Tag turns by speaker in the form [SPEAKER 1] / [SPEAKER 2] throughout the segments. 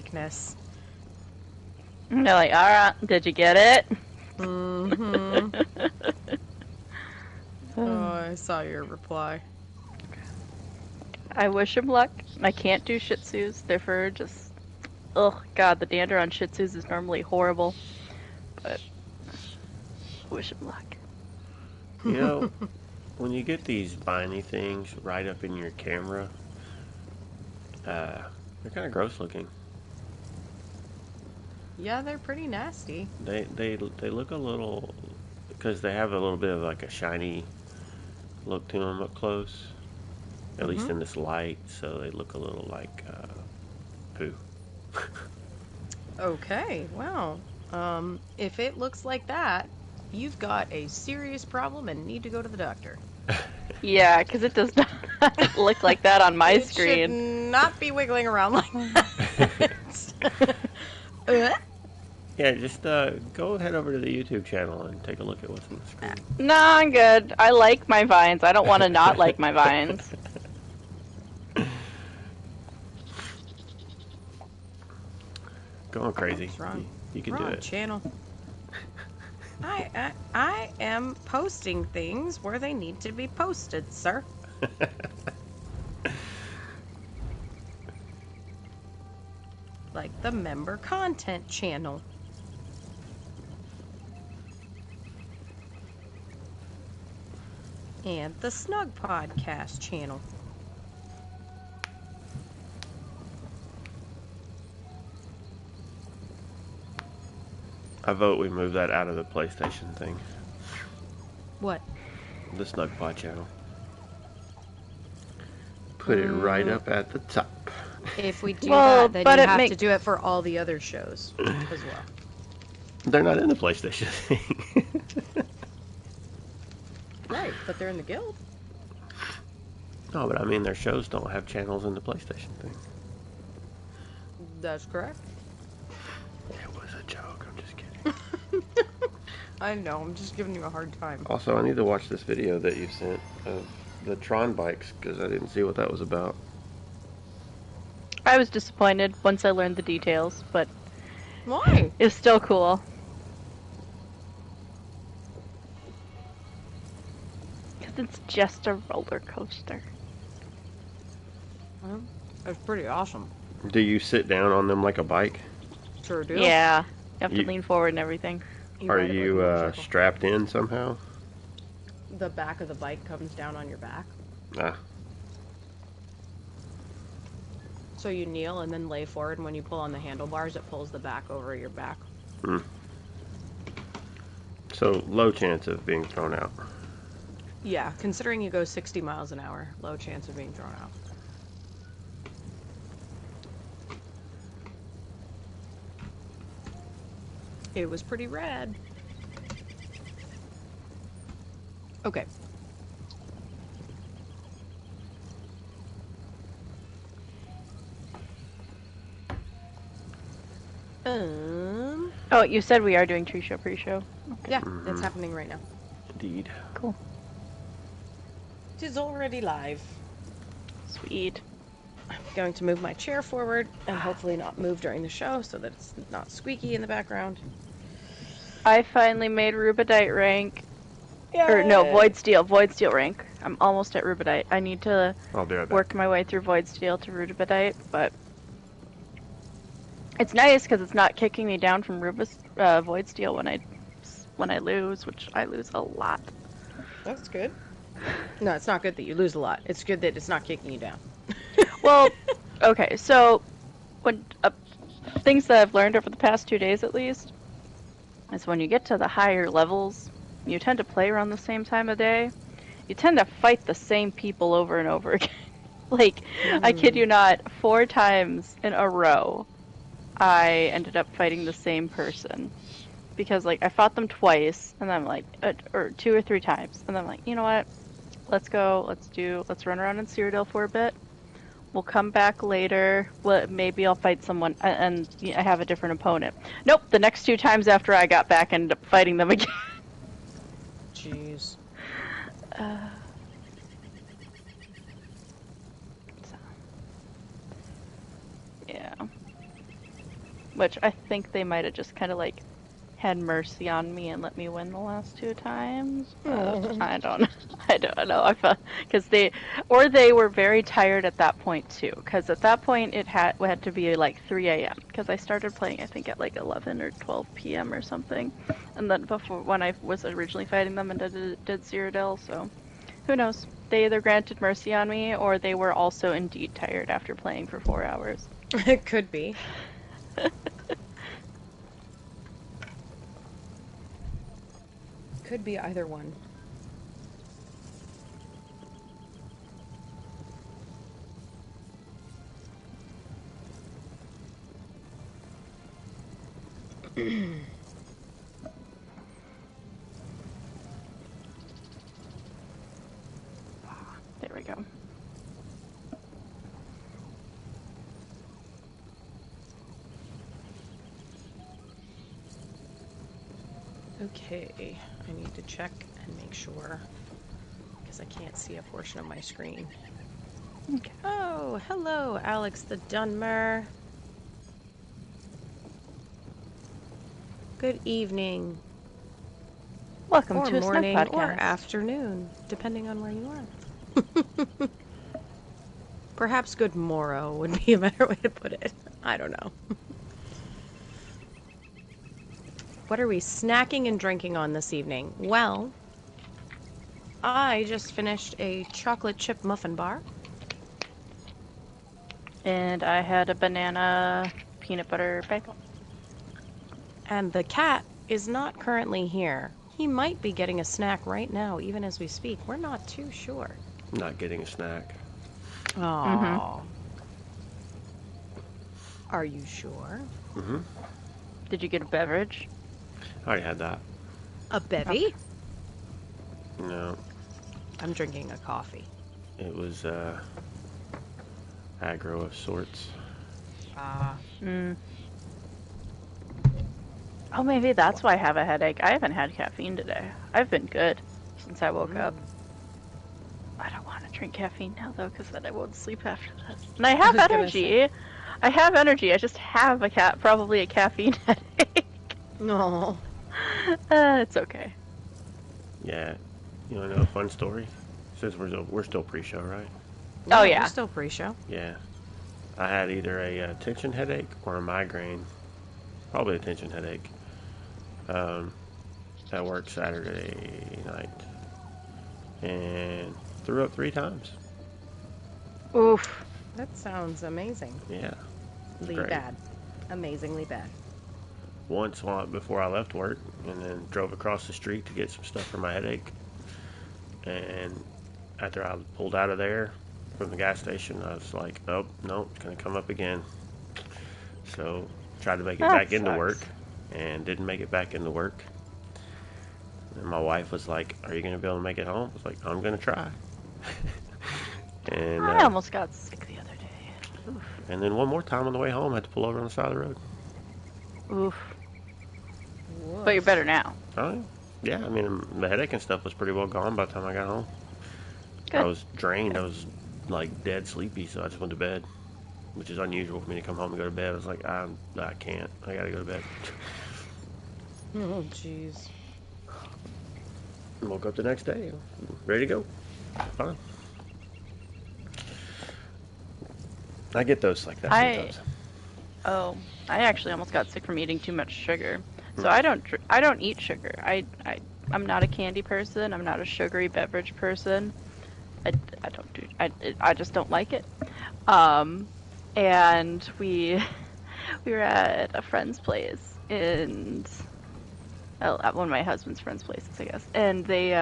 [SPEAKER 1] likeness.
[SPEAKER 2] And they're like, alright, did you get it?
[SPEAKER 1] Mm-hmm. Oh, I saw your reply.
[SPEAKER 2] I wish him luck. I can't do Shih Tzus. Their fur just... Oh, God, the dander on Shih Tzus is normally horrible. But... wish him luck.
[SPEAKER 3] You know, when you get these viney things right up in your camera, they're kind of gross looking.
[SPEAKER 1] Yeah, they're pretty nasty.
[SPEAKER 3] They look a little, because they have a little bit of like a shiny look to them up close, at least in this light, so they look a little like poo.
[SPEAKER 1] Okay, well, if it looks like that, you've got a serious problem and need to go to the doctor.
[SPEAKER 2] Yeah, because it does not look like that on my screen.
[SPEAKER 1] It should not be wiggling around like that.
[SPEAKER 3] Yeah, just go head over to the YouTube channel and take a look at what's on the screen.
[SPEAKER 2] No, I'm good. I like my vines. I don't want to not like my vines.
[SPEAKER 3] Going crazy.
[SPEAKER 1] What's wrong?
[SPEAKER 3] You can do
[SPEAKER 1] Wrong
[SPEAKER 3] it.
[SPEAKER 1] channel. I am posting things where they need to be posted, sir. Like the member content channel. And the Snugpod Cast channel.
[SPEAKER 3] I vote we move that out of the PlayStation thing.
[SPEAKER 1] What?
[SPEAKER 3] The Snugpod channel. Put it right up at the top.
[SPEAKER 1] If we do
[SPEAKER 2] Well,
[SPEAKER 1] that, then
[SPEAKER 2] but
[SPEAKER 1] you
[SPEAKER 2] it
[SPEAKER 1] have
[SPEAKER 2] make-
[SPEAKER 1] to do it for all the other shows as well.
[SPEAKER 3] They're not in the PlayStation thing.
[SPEAKER 1] Right, but they're in the guild.
[SPEAKER 3] No, but I mean their shows don't have channels in the PlayStation thing.
[SPEAKER 1] That's correct.
[SPEAKER 3] It was a joke, I'm just kidding.
[SPEAKER 1] I know, I'm just giving you a hard time.
[SPEAKER 3] Also, I need to watch this video that you sent of the Tron bikes, because I didn't see what that was about.
[SPEAKER 2] I was disappointed once I learned the details, but
[SPEAKER 1] Why?
[SPEAKER 2] it's still cool. Because it's just a roller coaster.
[SPEAKER 1] Well, that's pretty awesome.
[SPEAKER 3] Do you sit down on them like a bike?
[SPEAKER 1] Sure do.
[SPEAKER 2] Yeah, you have to
[SPEAKER 3] You-
[SPEAKER 2] lean forward and everything.
[SPEAKER 3] Are
[SPEAKER 1] ride it like a
[SPEAKER 3] you
[SPEAKER 1] motorcycle.
[SPEAKER 3] strapped in somehow?
[SPEAKER 1] The back of the bike comes down on your back.
[SPEAKER 3] Ah,
[SPEAKER 1] So you kneel and then lay forward, and when you pull on the handlebars, it pulls the back over your back.
[SPEAKER 3] so low chance of being thrown out.
[SPEAKER 1] Yeah, considering you go 60 miles an hour, low chance of being thrown out. It was pretty rad. Okay.
[SPEAKER 2] Oh, you said we are doing tree show pre-show.
[SPEAKER 1] Yeah, that's happening right now.
[SPEAKER 3] Indeed.
[SPEAKER 2] Cool.
[SPEAKER 1] It is already live.
[SPEAKER 2] Sweet.
[SPEAKER 1] I'm going to move my chair forward and hopefully not move during the show so that it's not squeaky in the background.
[SPEAKER 2] I finally made Rubedite rank. Or no, Void Steel rank. I'm almost at Rubedite. I need to
[SPEAKER 3] I'll do it.
[SPEAKER 2] work my way through Void Steel to Rubedite, but it's nice because it's not kicking me down from Void Steel when I lose, which I lose a lot.
[SPEAKER 1] That's good. No, it's not good that you lose a lot. It's good that it's not kicking you down.
[SPEAKER 2] Well, okay, so when things that I've learned over the past 2 days at least is when you get to the higher levels, you tend to play around the same time of day. You tend to fight the same people over and over again. Like, I kid you not, 4 times in a row, I ended up fighting the same person. Because, like, I fought them twice, and then I'm like, or 2 or 3 times, and then I'm like, you know what? Let's go, let's run around in Cyrodiil for a bit. We'll come back later. Well, maybe I'll fight someone, and I have a different opponent. Nope, the next 2 times after I got back, I ended up fighting them again.
[SPEAKER 1] Jeez.
[SPEAKER 2] Yeah. which I think they might have just kind of like had mercy on me and let me win the last 2 times. But I don't know. I don't know. I felt because they were very tired at that point too. Because at that point it had to be like 3 a.m. Because I started playing I think at like 11 or 12 p.m. or something, and then before when I was originally fighting them and did Cyrodiil, so who knows? They either granted mercy on me or they were also indeed tired after playing for 4 hours.
[SPEAKER 1] It could be. Could be either one.
[SPEAKER 2] There we go.
[SPEAKER 1] Okay, I need to check and make sure because I can't see a portion of my screen.
[SPEAKER 2] Okay.
[SPEAKER 1] Oh, hello, Alex the Dunmer. Good evening.
[SPEAKER 2] Welcome
[SPEAKER 1] Or
[SPEAKER 2] to A
[SPEAKER 1] morning
[SPEAKER 2] Snugpod
[SPEAKER 1] or
[SPEAKER 2] Cast.
[SPEAKER 1] afternoon, depending on where you are. Perhaps good morrow would be a better way to put it. I don't know. What are we snacking and drinking on this evening? Well, I just finished a chocolate chip muffin bar.
[SPEAKER 2] And I had a banana peanut butter bagel.
[SPEAKER 1] And the cat is not currently here. He might be getting a snack right now, even as we speak. We're not too sure.
[SPEAKER 3] Not getting a snack.
[SPEAKER 1] Aww. Are you sure?
[SPEAKER 3] Mm-hmm.
[SPEAKER 2] Did you get a beverage?
[SPEAKER 3] I already had that.
[SPEAKER 1] A bevy?
[SPEAKER 3] No,
[SPEAKER 1] I'm drinking a coffee.
[SPEAKER 3] it was aggro of sorts.
[SPEAKER 2] Oh, maybe that's why I have a headache. I haven't had caffeine today. I've been good since I woke up. I don't want to drink caffeine now, though, because then I won't sleep after this. And I have
[SPEAKER 1] was gonna
[SPEAKER 2] energy. I have energy. I just have probably a caffeine headache.
[SPEAKER 1] No.
[SPEAKER 2] It's okay.
[SPEAKER 3] Yeah, you want to know a fun story? Since we're still pre-show, right?
[SPEAKER 2] Oh, yeah.
[SPEAKER 1] We're still pre-show.
[SPEAKER 3] Yeah, I had either a tension headache or a migraine. Probably a tension headache. At work Saturday night, and threw up 3 times.
[SPEAKER 2] Oof.
[SPEAKER 1] That sounds amazing.
[SPEAKER 3] Yeah,
[SPEAKER 1] Great. Bad. Amazingly bad.
[SPEAKER 3] Once before I left work, and then drove across the street to get some stuff for my headache. And after I pulled out of there from the gas station, I was like, oh, no, it's going to come up again. So tried to make it back into work, and didn't make it back into work. And my wife was like, are you going to be able to make it home? I was like, I'm going to try. And
[SPEAKER 2] I almost got sick the other day. Oof.
[SPEAKER 3] and then one more time on the way home, I had to pull over on the side of the road.
[SPEAKER 2] Oof.
[SPEAKER 1] Woof.
[SPEAKER 2] But you're better now.
[SPEAKER 3] Oh, yeah. I mean, the headache and stuff was pretty well gone by the time I got home.
[SPEAKER 2] Good.
[SPEAKER 3] I was drained. I was like dead sleepy, so I just went to bed, which is unusual for me to come home and go to bed. I was like, I can't. I gotta go to bed.
[SPEAKER 1] Oh, jeez.
[SPEAKER 3] Woke up the next day, ready to go. Fine. I get those like that sometimes.
[SPEAKER 2] Oh, I actually almost got sick from eating too much sugar. So I don't eat sugar. I'm not a candy person. I'm not a sugary beverage person. I just don't like it. And we were at a friend's place at one of my husband's friends' places, I guess. And they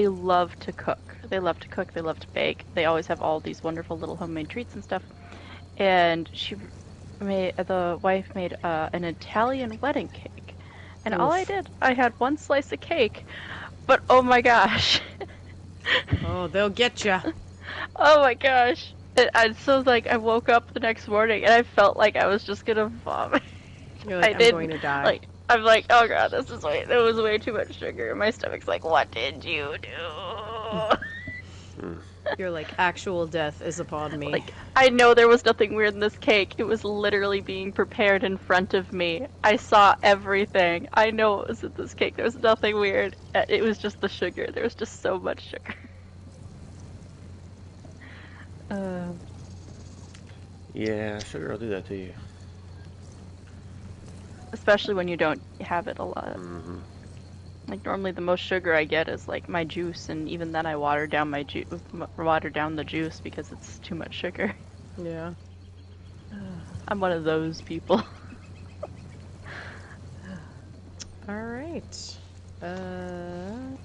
[SPEAKER 2] love to cook. They love to cook. They love to bake. They always have all these wonderful little homemade treats and stuff. And the wife made an Italian wedding cake. And all I did, I had one slice of cake, but oh my gosh.
[SPEAKER 1] Oh, they'll get ya.
[SPEAKER 2] Oh my gosh. I woke up the next morning and I felt like I was just gonna vomit.
[SPEAKER 1] You're like, I'm going to die.
[SPEAKER 2] I'm like, oh god, there was way too much sugar. My stomach's like, what did you do?
[SPEAKER 1] You're like, actual death is upon me.
[SPEAKER 2] Like, I know there was nothing weird in this cake. It was literally being prepared in front of me. I saw everything. I know it was in this cake. There was nothing weird. It was just the sugar. There was just so much sugar.
[SPEAKER 3] Yeah, sugar will do that to you.
[SPEAKER 2] Especially when you don't have it a lot.
[SPEAKER 3] Mm-hmm.
[SPEAKER 2] Like, normally the most sugar I get is like my juice, and even then I water down the juice because it's too much sugar.
[SPEAKER 1] Yeah.
[SPEAKER 2] I'm one of those people.
[SPEAKER 1] All right.
[SPEAKER 3] Well,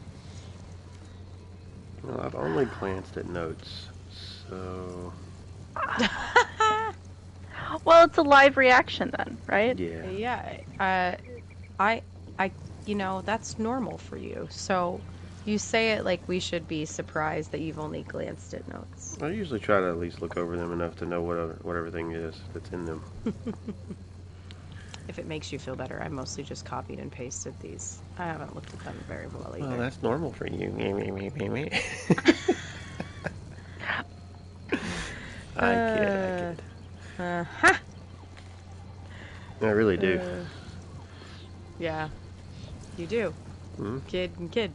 [SPEAKER 3] I've only glanced at notes, so
[SPEAKER 2] Well, it's a live reaction then, right?
[SPEAKER 3] yeah.
[SPEAKER 1] Yeah. That's normal for you. So you say it like we should be surprised that you've only glanced at notes.
[SPEAKER 3] I usually try to at least look over them enough to know what everything is that's in them.
[SPEAKER 1] If it makes you feel better, I mostly just copied and pasted these. I haven't looked at them very well either.
[SPEAKER 3] Well, that's normal for you. I kid.
[SPEAKER 1] Uh-huh.
[SPEAKER 3] I really do.
[SPEAKER 1] Yeah, you do.
[SPEAKER 3] Hmm?
[SPEAKER 1] Kid and kid.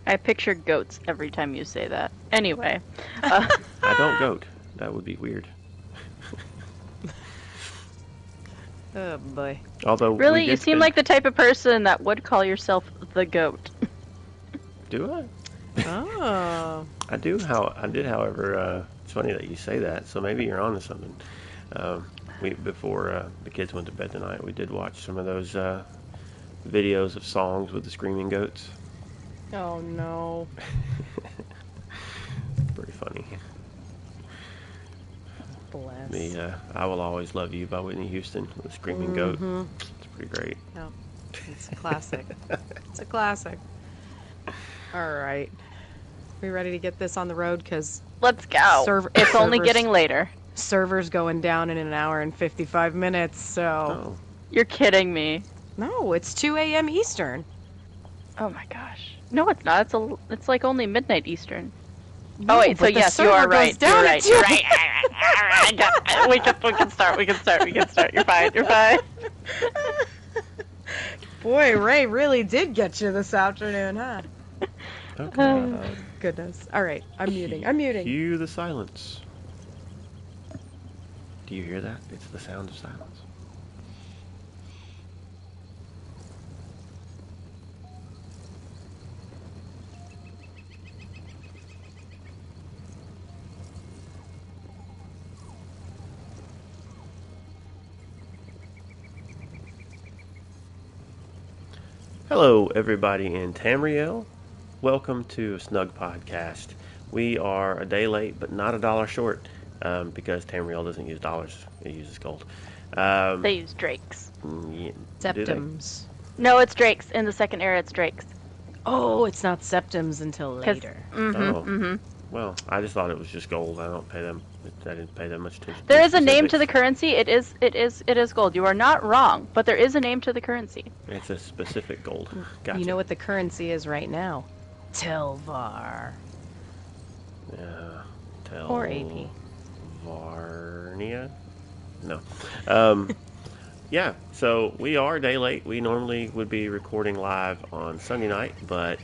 [SPEAKER 2] I picture goats every time you say that. Anyway.
[SPEAKER 3] I don't goat. That would be weird.
[SPEAKER 1] Oh boy.
[SPEAKER 3] Although
[SPEAKER 2] Really?
[SPEAKER 3] we
[SPEAKER 2] You
[SPEAKER 3] did
[SPEAKER 2] seem
[SPEAKER 3] spend-
[SPEAKER 2] like the type of person that would call yourself the goat.
[SPEAKER 3] Do I?
[SPEAKER 1] Oh.
[SPEAKER 3] I do. However, it's funny that you say that. So maybe you're onto something. Before the kids went to bed tonight, we did watch some of those videos of songs with the screaming goats.
[SPEAKER 1] Oh no.
[SPEAKER 3] Pretty funny.
[SPEAKER 1] Bless.
[SPEAKER 3] The "I Will Always Love You" by Whitney Houston with the screaming goat. It's pretty great.
[SPEAKER 1] Yep. It's a classic. It's a classic. All right. We ready to get this on the road? Because
[SPEAKER 2] Let's go. It's only getting later.
[SPEAKER 1] server's going down in an hour and 55 minutes, so...
[SPEAKER 3] Oh,
[SPEAKER 2] You're kidding me.
[SPEAKER 1] No, it's 2 a.m. Eastern.
[SPEAKER 2] Oh my gosh. No, it's not. It's like only midnight Eastern.
[SPEAKER 1] No,
[SPEAKER 2] Oh wait, so
[SPEAKER 1] but the
[SPEAKER 2] yes, you
[SPEAKER 1] server
[SPEAKER 2] are
[SPEAKER 1] goes
[SPEAKER 2] right.
[SPEAKER 1] down
[SPEAKER 2] You're
[SPEAKER 1] at
[SPEAKER 2] right.
[SPEAKER 1] 2
[SPEAKER 2] You're right. We can start. You're fine.
[SPEAKER 1] Boy, Ray really did get you this afternoon, huh?
[SPEAKER 3] okay.
[SPEAKER 1] Goodness. All right, I'm muting.
[SPEAKER 3] Cue the silence. Do you hear that? It's the sound of silence. Hello, everybody in Tamriel. Welcome to A Snugpod Cast. We are a day late, but not a dollar short, because Tamriel doesn't use dollars; it uses gold.
[SPEAKER 2] They use drakes.
[SPEAKER 3] Yeah,
[SPEAKER 1] Septums.
[SPEAKER 2] No, it's drakes. In the second era, it's drakes.
[SPEAKER 1] Oh, it's not septums until later.
[SPEAKER 3] Well, I just thought it was just gold. I didn't pay that much attention.
[SPEAKER 2] There
[SPEAKER 3] to
[SPEAKER 2] is a name to the
[SPEAKER 3] specifics.
[SPEAKER 2] currency. It is gold. You are not wrong, but there is a name to the currency.
[SPEAKER 3] It's a specific gold. Gotcha.
[SPEAKER 1] You know what the currency is right now? Telvar. Or AP.
[SPEAKER 3] Varnia? No. Yeah, so we are a day late. We normally would be recording live on Sunday night, but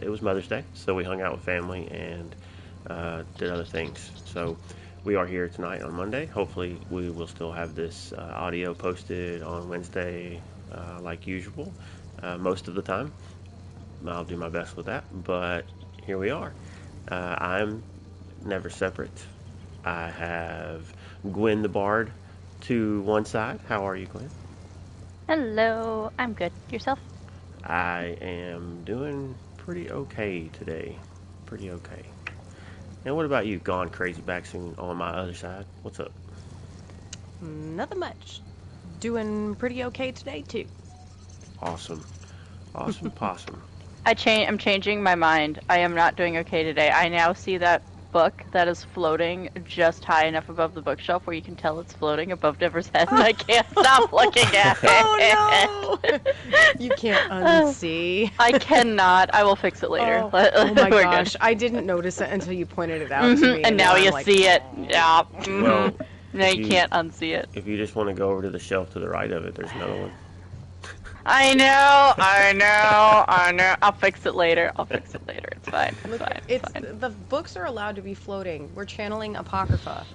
[SPEAKER 3] it was Mother's Day, so we hung out with family and did other things. So we are here tonight on Monday. Hopefully we will still have this audio posted on Wednesday like usual most of the time. I'll do my best with that, but here we are. I'm never separate. I have Gwen the Bard to one side. How are you, Gwen?
[SPEAKER 2] Hello, I'm good. Yourself?
[SPEAKER 3] I am doing pretty okay today. Pretty okay. And what about you, Gone Crazy Baxing on my other side? What's up?
[SPEAKER 1] Nothing much. Doing pretty okay today, too.
[SPEAKER 3] Awesome. Awesome possum.
[SPEAKER 2] I'm changing my mind. I am not doing okay today. I now see that book that is floating just high enough above the bookshelf where you can tell it's floating above Deborah's head, and I can't stop looking at it.
[SPEAKER 1] Oh no! You can't unsee.
[SPEAKER 2] I cannot. I will fix it later.
[SPEAKER 1] Oh my
[SPEAKER 2] We're
[SPEAKER 1] gosh!
[SPEAKER 2] good.
[SPEAKER 1] I didn't notice it until you pointed it out to me.
[SPEAKER 2] And now
[SPEAKER 1] I'm
[SPEAKER 2] you
[SPEAKER 1] like,
[SPEAKER 2] see it. Yeah.
[SPEAKER 3] Well,
[SPEAKER 2] Now
[SPEAKER 3] if
[SPEAKER 2] you
[SPEAKER 3] you-
[SPEAKER 2] can't unsee it.
[SPEAKER 3] If you just want to go over to the shelf to the right of it, there's another one.
[SPEAKER 2] I know. I'll fix it later. It's fine.
[SPEAKER 1] Look,
[SPEAKER 2] fine.
[SPEAKER 1] it's
[SPEAKER 2] fine.
[SPEAKER 1] the books are allowed to be floating. We're channeling Apocrypha.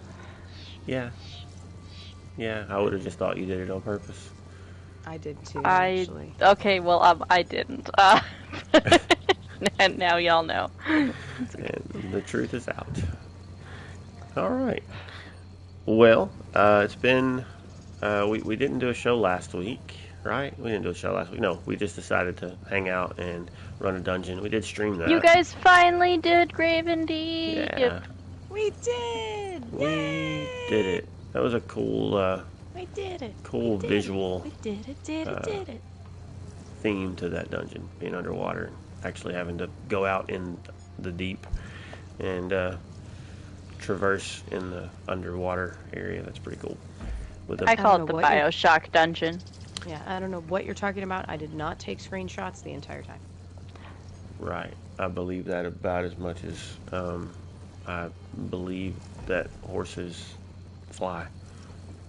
[SPEAKER 3] Yeah. Yeah, I would have just thought you did it on purpose.
[SPEAKER 1] I did too,
[SPEAKER 2] I
[SPEAKER 1] actually.
[SPEAKER 2] okay. Well, I didn't. And now y'all know.
[SPEAKER 3] And the truth is out. All right. Well, it's been... we didn't do a show last week, right? We didn't do a show last week. No, we just decided to hang out and run a dungeon. We did stream that.
[SPEAKER 2] You guys finally did Grave Indeed.
[SPEAKER 3] Yeah.
[SPEAKER 1] We did!
[SPEAKER 3] We
[SPEAKER 1] Yay!
[SPEAKER 3] did it. That was a cool,
[SPEAKER 1] We did it.
[SPEAKER 3] cool
[SPEAKER 1] We did
[SPEAKER 3] visual
[SPEAKER 1] It. We did it, did it, did it.
[SPEAKER 3] theme to that dungeon, being underwater, actually having to go out in the deep and traverse in the underwater area. That's pretty cool. With
[SPEAKER 2] I
[SPEAKER 3] a,
[SPEAKER 2] call
[SPEAKER 1] don't
[SPEAKER 2] it the
[SPEAKER 1] know what you're-
[SPEAKER 2] Bioshock dungeon.
[SPEAKER 1] Yeah, I don't know what you're talking about. I did not take screenshots the entire time.
[SPEAKER 3] right, I believe that about as much as I believe that horses fly.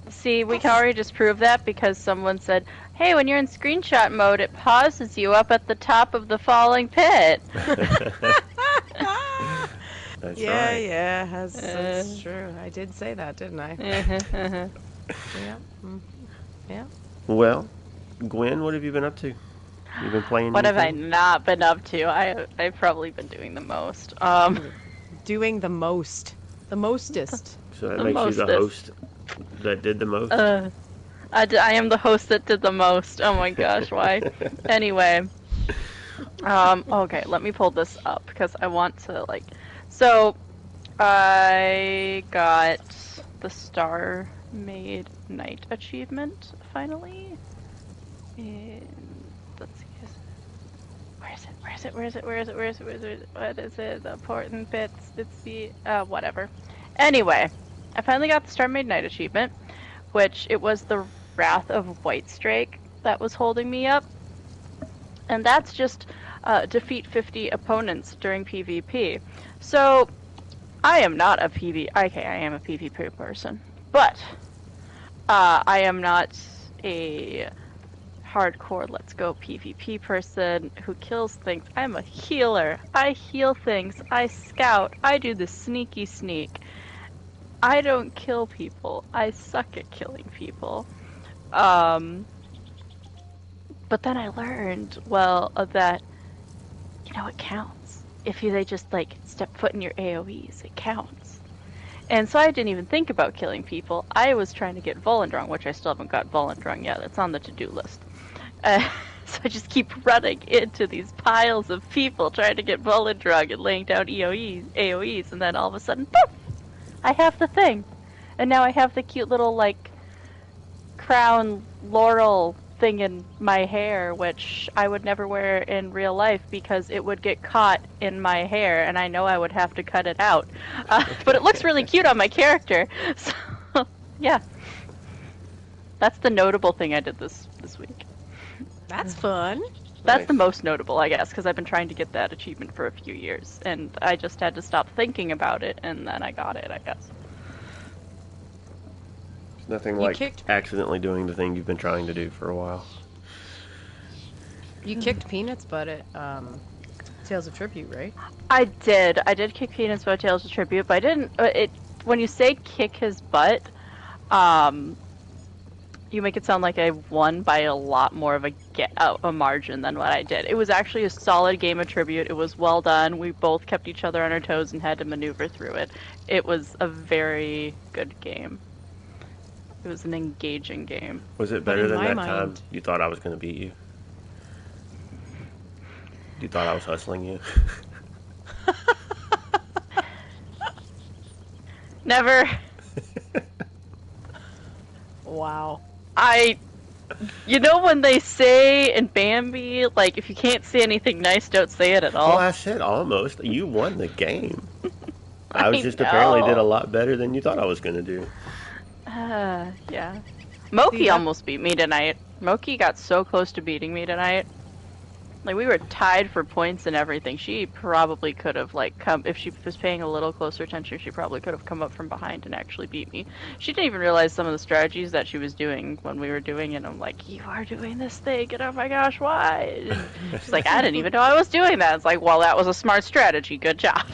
[SPEAKER 2] See, we can already just prove that because someone said, "Hey, when you're in screenshot mode, it pauses you up at the top of the falling pit."
[SPEAKER 3] That's
[SPEAKER 1] Yeah,
[SPEAKER 3] right.
[SPEAKER 1] yeah, that's true. I did say that, didn't I?
[SPEAKER 2] Uh-huh.
[SPEAKER 1] Yeah. Yeah.
[SPEAKER 3] Well, Gwen, what have you been up to? You've been playing
[SPEAKER 2] What have I
[SPEAKER 3] anything?
[SPEAKER 2] not been up to? I've probably been doing the most.
[SPEAKER 1] Doing the most. The mostest.
[SPEAKER 3] So that
[SPEAKER 2] the
[SPEAKER 3] makes you the
[SPEAKER 2] mostest.
[SPEAKER 3] host that did the most?
[SPEAKER 2] I am the host that did the most. Oh my gosh, why? Anyway. Okay, let me pull this up because I want to, like... So, I got the Star Made Knight achievement, finally. And, let's see. Where is it? What is it? The important bits. It's the, whatever. Anyway, I finally got the Star Made Knight achievement, which it was the Wrath of Whitestrake that was holding me up. And that's just defeat 50 opponents during PvP. So, I am not a okay, I am a PvP person, but I am not a hardcore let's go PvP person who kills things. I'm a healer. I heal things. I scout. I do the sneaky sneak. I don't kill people. I suck at killing people. But then I learned, well, that, you know, it counts. If they just, like, step foot in your AoEs, it counts. And so I didn't even think about killing people. I was trying to get Volendrung, which I still haven't got Volendrung yet. It's on the to-do list. So I just keep running into these piles of people trying to get Volendrung and laying down AoEs, and then all of a sudden, poof! I have the thing. And now I have the cute little, like, crown laurel thing in my hair, which I would never wear in real life because it would get caught in my hair, and I know I would have to cut it out. But it looks really cute on my character, so yeah. That's the notable thing I did this week.
[SPEAKER 1] That's fun.
[SPEAKER 2] That's
[SPEAKER 3] Nice.
[SPEAKER 2] the most notable, I guess, because I've been trying to get that achievement for a few years, and I just had to stop thinking about it, and then I got it, I guess.
[SPEAKER 3] Nothing
[SPEAKER 1] You
[SPEAKER 3] like
[SPEAKER 1] kicked-
[SPEAKER 3] accidentally doing the thing you've been trying to do for a while.
[SPEAKER 1] You kicked Peanut's butt at Tales of Tribute, right?
[SPEAKER 2] I did kick Peanut's butt Tales of Tribute, but I didn't. When you say kick his butt, you make it sound like I won by a lot more of a margin than what I did. It was actually a solid game of Tribute. It was well done. We both kept each other on our toes and had to maneuver through it. It was a very good game. It was an engaging game.
[SPEAKER 3] Was it
[SPEAKER 1] But
[SPEAKER 3] better
[SPEAKER 1] in
[SPEAKER 3] than
[SPEAKER 1] my
[SPEAKER 3] that
[SPEAKER 1] mind-
[SPEAKER 3] time you thought I was going to beat you? You thought I was hustling you?
[SPEAKER 2] Never.
[SPEAKER 1] Wow.
[SPEAKER 2] You know when they say in Bambi, like, if you can't say anything nice, don't say it at
[SPEAKER 3] Oh,
[SPEAKER 2] all?
[SPEAKER 3] I said almost. You won the game. I was just apparently did a lot better than you thought I was going to do.
[SPEAKER 2] Yeah. Moki almost beat me tonight. Moki got so close to beating me tonight. Like, we were tied for points and everything. She probably could have, like, come... If she was paying a little closer attention, she probably could have come up from behind and actually beat me. She didn't even realize some of the strategies that she was doing when we were doing it. I'm like, you are doing this thing, and oh my gosh, why? And she's like, I didn't even know I was doing that. It's like, well, that was a smart strategy. Good job.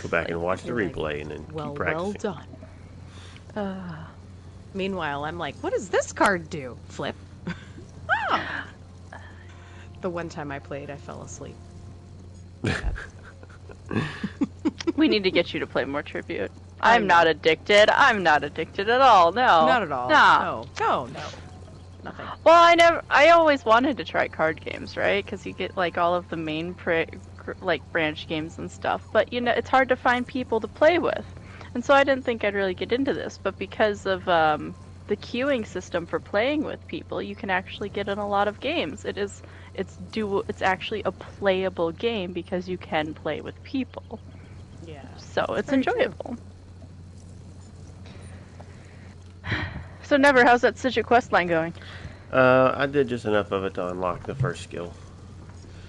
[SPEAKER 3] Go back and watch the replay and then keep practicing.
[SPEAKER 1] Well done. Meanwhile, I'm like, what does this card do? Flip. Oh. The one time I played, I fell asleep.
[SPEAKER 2] We need to get you to play more Tribute. I'm not addicted. I'm not addicted at all. No.
[SPEAKER 1] Not at all.
[SPEAKER 2] No.
[SPEAKER 1] No. Nothing.
[SPEAKER 2] Well, I always wanted to try card games, right? Because you get, like, all of the main, branch games and stuff. But, you know, it's hard to find people to play with. And so I didn't think I'd really get into this. But because of, the queuing system for playing with people, you can actually get in a lot of games. It's actually a playable game because you can play with people.
[SPEAKER 1] Yeah.
[SPEAKER 2] So it's enjoyable. So Never, how's that Sigil quest line going?
[SPEAKER 3] I did just enough of it to unlock the first skill.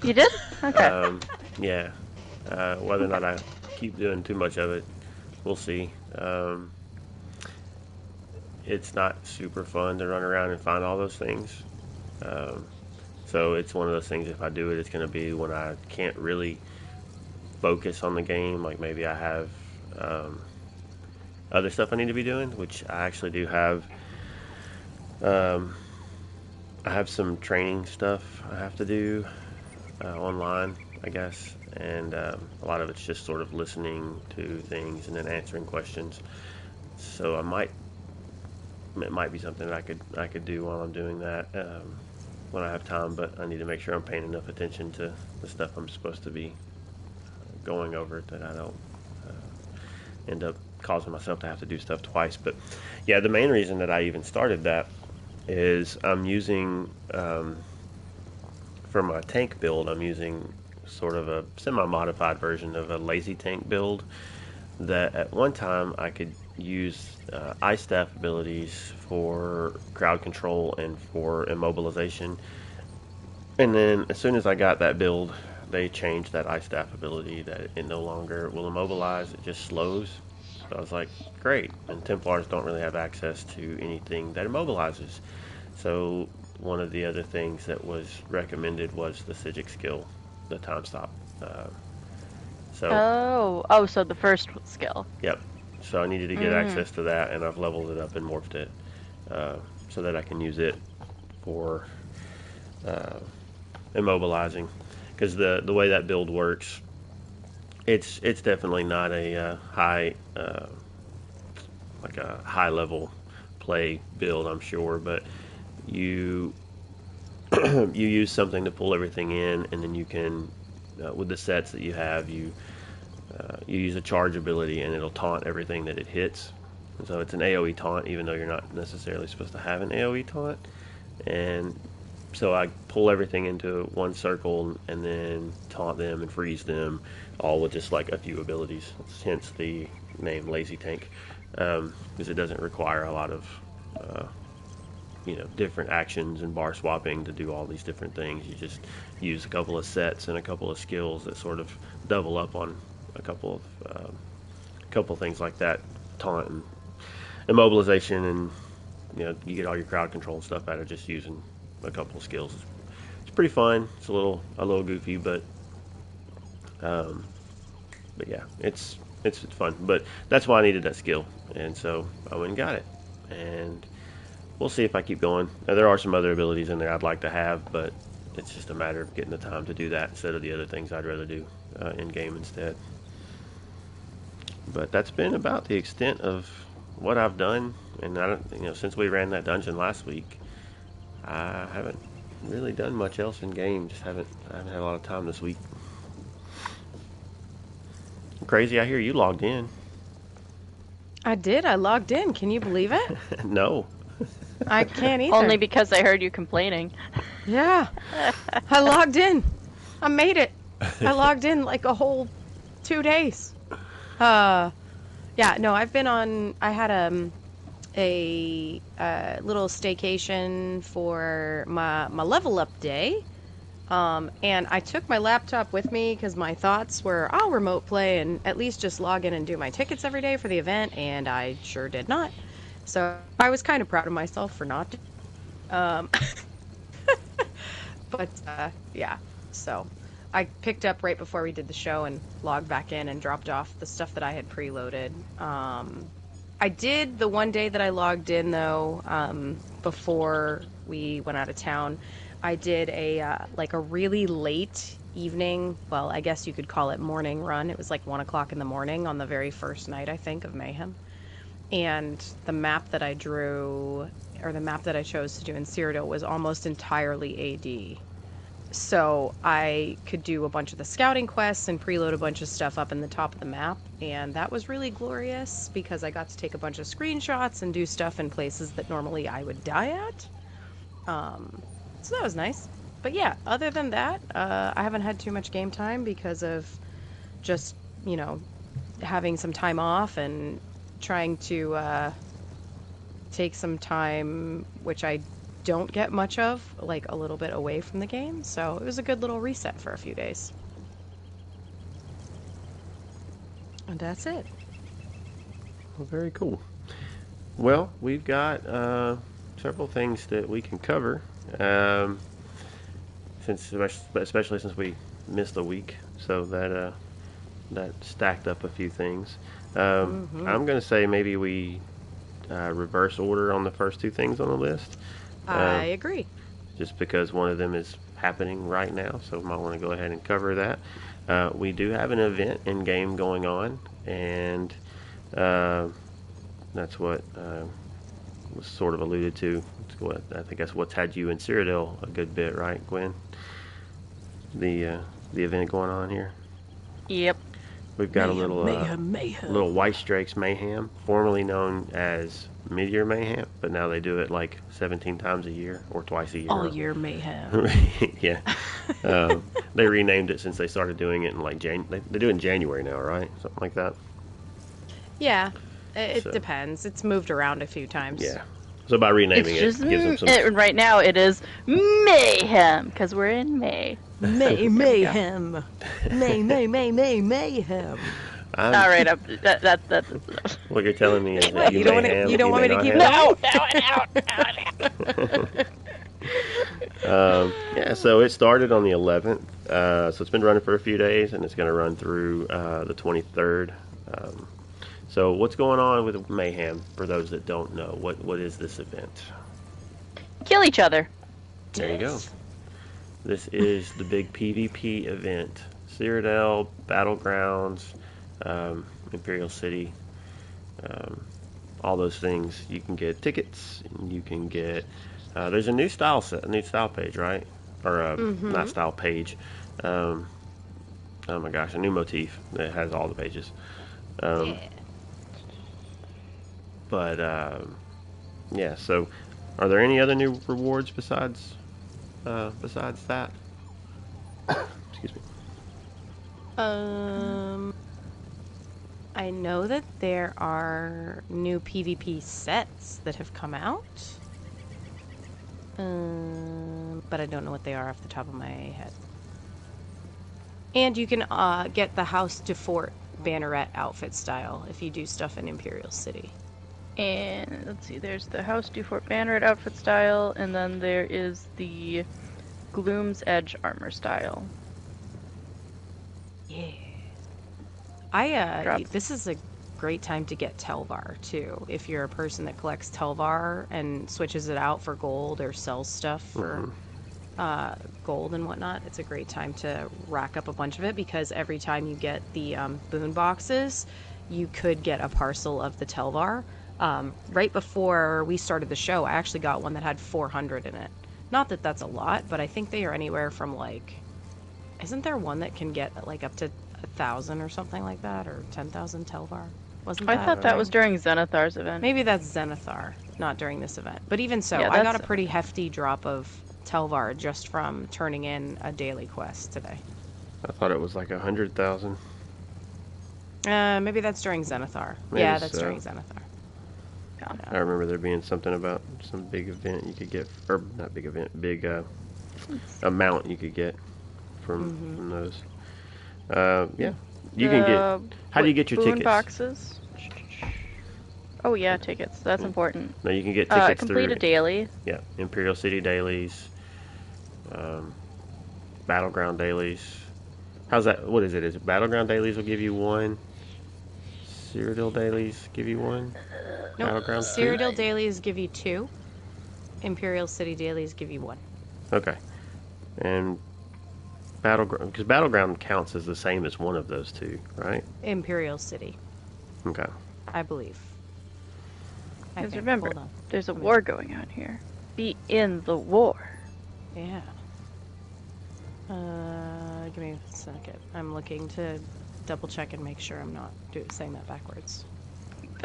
[SPEAKER 2] You did? Okay.
[SPEAKER 3] Yeah. Whether or not I keep doing too much of it, we'll see. It's not super fun to run around and find all those things. So it's one of those things, if I do it, it's going to be when I can't really focus on the game. Like maybe I have other stuff I need to be doing, which I actually do have. I have some training stuff I have to do online, I guess. And a lot of it's just sort of listening to things and then answering questions. So it might be something that I could do while I'm doing that when I have time, but I need to make sure I'm paying enough attention to the stuff I'm supposed to be going over that I don't end up causing myself to have to do stuff twice. But yeah, the main reason that I even started that is I'm using for my tank build, I'm using sort of a semi-modified version of a lazy tank build that at one time I could use ice staff abilities for crowd control and for immobilization, and then as soon as I got that build, they changed that ice staff ability that it no longer will immobilize, it just slows. So I was like, great, and Templars don't really have access to anything that immobilizes. So one of the other things that was recommended was the Sigic skill, the time stop.
[SPEAKER 2] So the first skill.
[SPEAKER 3] Yep. So I needed to get access to that, and I've leveled it up and morphed it so that I can use it for immobilizing. Because the way that build works, it's definitely not a high level play build, I'm sure, but you you use something to pull everything in, and then you can with the sets that you have, you use a charge ability and it'll taunt everything that it hits. And so it's an AoE taunt, even though you're not necessarily supposed to have an AoE taunt. And so I pull everything into one circle and then taunt them and freeze them, all with just like a few abilities. Hence the name Lazy Tank, because it doesn't require a lot of different actions and bar swapping to do all these different things. You just use a couple of sets and a couple of skills that sort of double up on a couple of things like that, taunt and immobilization, and you get all your crowd control and stuff out of just using a couple of skills. It's pretty fun. It's a little goofy, but yeah, it's fun. But that's why I needed that skill, and so I went and got it, and we'll see if I keep going. Now, there are some other abilities in there I'd like to have, but it's just a matter of getting the time to do that instead of the other things I'd rather do in game instead. But that's been about the extent of what I've done, and I don't, since we ran that dungeon last week, I haven't really done much else in game. I haven't had a lot of time this week. Crazy, I hear you logged in.
[SPEAKER 1] I did. I logged in. Can you believe it?
[SPEAKER 3] No.
[SPEAKER 1] I can't either.
[SPEAKER 2] Only because I heard you complaining.
[SPEAKER 1] Yeah. I logged in. I made it. I logged in like a whole 2 days. Yeah, no, I've been on. I had a little staycation for my level up day. And I took my laptop with me because my thoughts were I'll remote play and at least just log in and do my tickets every day for the event, and I sure did not. So I was kind of proud of myself for not. Um, but yeah, so I picked up right before we did the show and logged back in and dropped off the stuff that I had preloaded. I did the one day that I logged in though, before we went out of town. I did a like a really late evening, well, I guess you could call it morning run. It was like 1 o'clock in the morning on the very first night, I think, of Mayhem. And the map that I drew, or the map that I chose to do in Cyrodiil, was almost entirely AD. So I could do a bunch of the scouting quests and preload a bunch of stuff up in the top of the map, and that was really glorious because I got to take a bunch of screenshots and do stuff in places that normally I would die at. So that was nice. But yeah, other than that, I haven't had too much game time because of just, you know, having some time off and trying to take some time, which I don't get much of, like a little bit away from the game. So it was a good little reset for a few days. And that's it.
[SPEAKER 3] Well, very cool. Well, we've got several things that we can cover. Especially since we missed a week, so that stacked up a few things. I'm going to say maybe we reverse order on the first two things on the list.
[SPEAKER 1] I agree.
[SPEAKER 3] Just because one of them is happening right now, so we might want to go ahead and cover that. We do have an event in game going on, and that's what was sort of alluded to. I think that's what's had you in Cyrodiil a good bit, right, Gwen? The event going on here.
[SPEAKER 2] Yep.
[SPEAKER 3] We've got
[SPEAKER 1] mayhem,
[SPEAKER 3] a little
[SPEAKER 1] mayhem.
[SPEAKER 3] little White Strikes Mayhem, formerly known as Mid-Year Mayhem, but now they do it like 17 times a year or twice a year.
[SPEAKER 1] All year mayhem.
[SPEAKER 3] Yeah. They renamed it since they started doing it in like they do it in January now, right? Something like that.
[SPEAKER 1] Yeah, it depends. It's moved around a few times.
[SPEAKER 3] Yeah. So by renaming
[SPEAKER 2] It's just,
[SPEAKER 3] it gives them some.
[SPEAKER 2] right now it is mayhem because we're in May.
[SPEAKER 1] Mayhem. Mayhem.
[SPEAKER 2] All right, that's
[SPEAKER 3] What you're telling me is that
[SPEAKER 1] You don't want me to keep it
[SPEAKER 2] out.
[SPEAKER 3] Yeah, so it started on the 11th. So it's been running for a few days, and it's going to run through the 23rd. So what's going on with Mayhem, for those that don't know? What is this event?
[SPEAKER 2] Kill each other.
[SPEAKER 3] There you go. This is the big PvP event. Cyrodiil, Battlegrounds, Imperial City, all those things. You can get tickets, and you can get... there's a new style page, right? Or not style page. Oh my gosh, a new motif that has all the pages.
[SPEAKER 1] Yeah.
[SPEAKER 3] But yeah. So, are there any other new rewards besides that? Excuse me.
[SPEAKER 1] I know that there are new PvP sets that have come out. But I don't know what they are off the top of my head. And you can get the House de Fort Banneret outfit style if you do stuff in Imperial City.
[SPEAKER 2] And let's see, there's the House du Fort Banneret outfit style, and then there is the Gloom's Edge armor style.
[SPEAKER 1] Yeah. This is a great time to get Telvar too. If you're a person that collects Telvar and switches it out for gold or sells stuff for gold and whatnot, it's a great time to rack up a bunch of it, because every time you get the boon boxes, you could get a parcel of the Telvar. Right before we started the show, I actually got one that had 400 in it. Not that that's a lot, but I think they are anywhere from like... Isn't there one that can get like up to 1,000 or something like that, or 10,000 Telvar?
[SPEAKER 2] I thought that was during Zenithar's event.
[SPEAKER 1] Maybe that's Zenithar, not during this event. But even so,
[SPEAKER 2] Yeah,
[SPEAKER 1] I got a pretty hefty drop of Telvar just from turning in a daily quest today.
[SPEAKER 3] I thought it was like 100,000.
[SPEAKER 1] Maybe that's during Zenithar.
[SPEAKER 3] Maybe
[SPEAKER 1] Yeah, that's
[SPEAKER 3] so.
[SPEAKER 1] during Zenithar.
[SPEAKER 2] Yeah.
[SPEAKER 3] I remember there being something about some big event you could get, or not big event, big amount you could get from those. Yeah, you can get. How do you get your
[SPEAKER 2] boon
[SPEAKER 3] tickets?
[SPEAKER 2] boxes? Oh yeah, tickets. That's important.
[SPEAKER 3] No, you can get tickets
[SPEAKER 2] Complete
[SPEAKER 3] through.
[SPEAKER 2] a daily.
[SPEAKER 3] Yeah, Imperial City dailies, Battleground dailies. How's that? What is it? Is it Battleground dailies will give you one? Cyrodiil dailies give you one?
[SPEAKER 1] Nope.
[SPEAKER 3] Battleground
[SPEAKER 1] Cyrodiil dailies give you 2. Imperial City dailies give you 1.
[SPEAKER 3] Okay. And Battleground, because Battleground counts as the same as one of those two, right?
[SPEAKER 1] Imperial City,
[SPEAKER 3] Okay.
[SPEAKER 1] I believe. I
[SPEAKER 2] Because
[SPEAKER 1] think.
[SPEAKER 2] remember,
[SPEAKER 1] Hold on.
[SPEAKER 2] there's a war going on here. Be in the war.
[SPEAKER 1] Yeah. Give me a second. I'm looking to double check and make sure I'm not saying that backwards.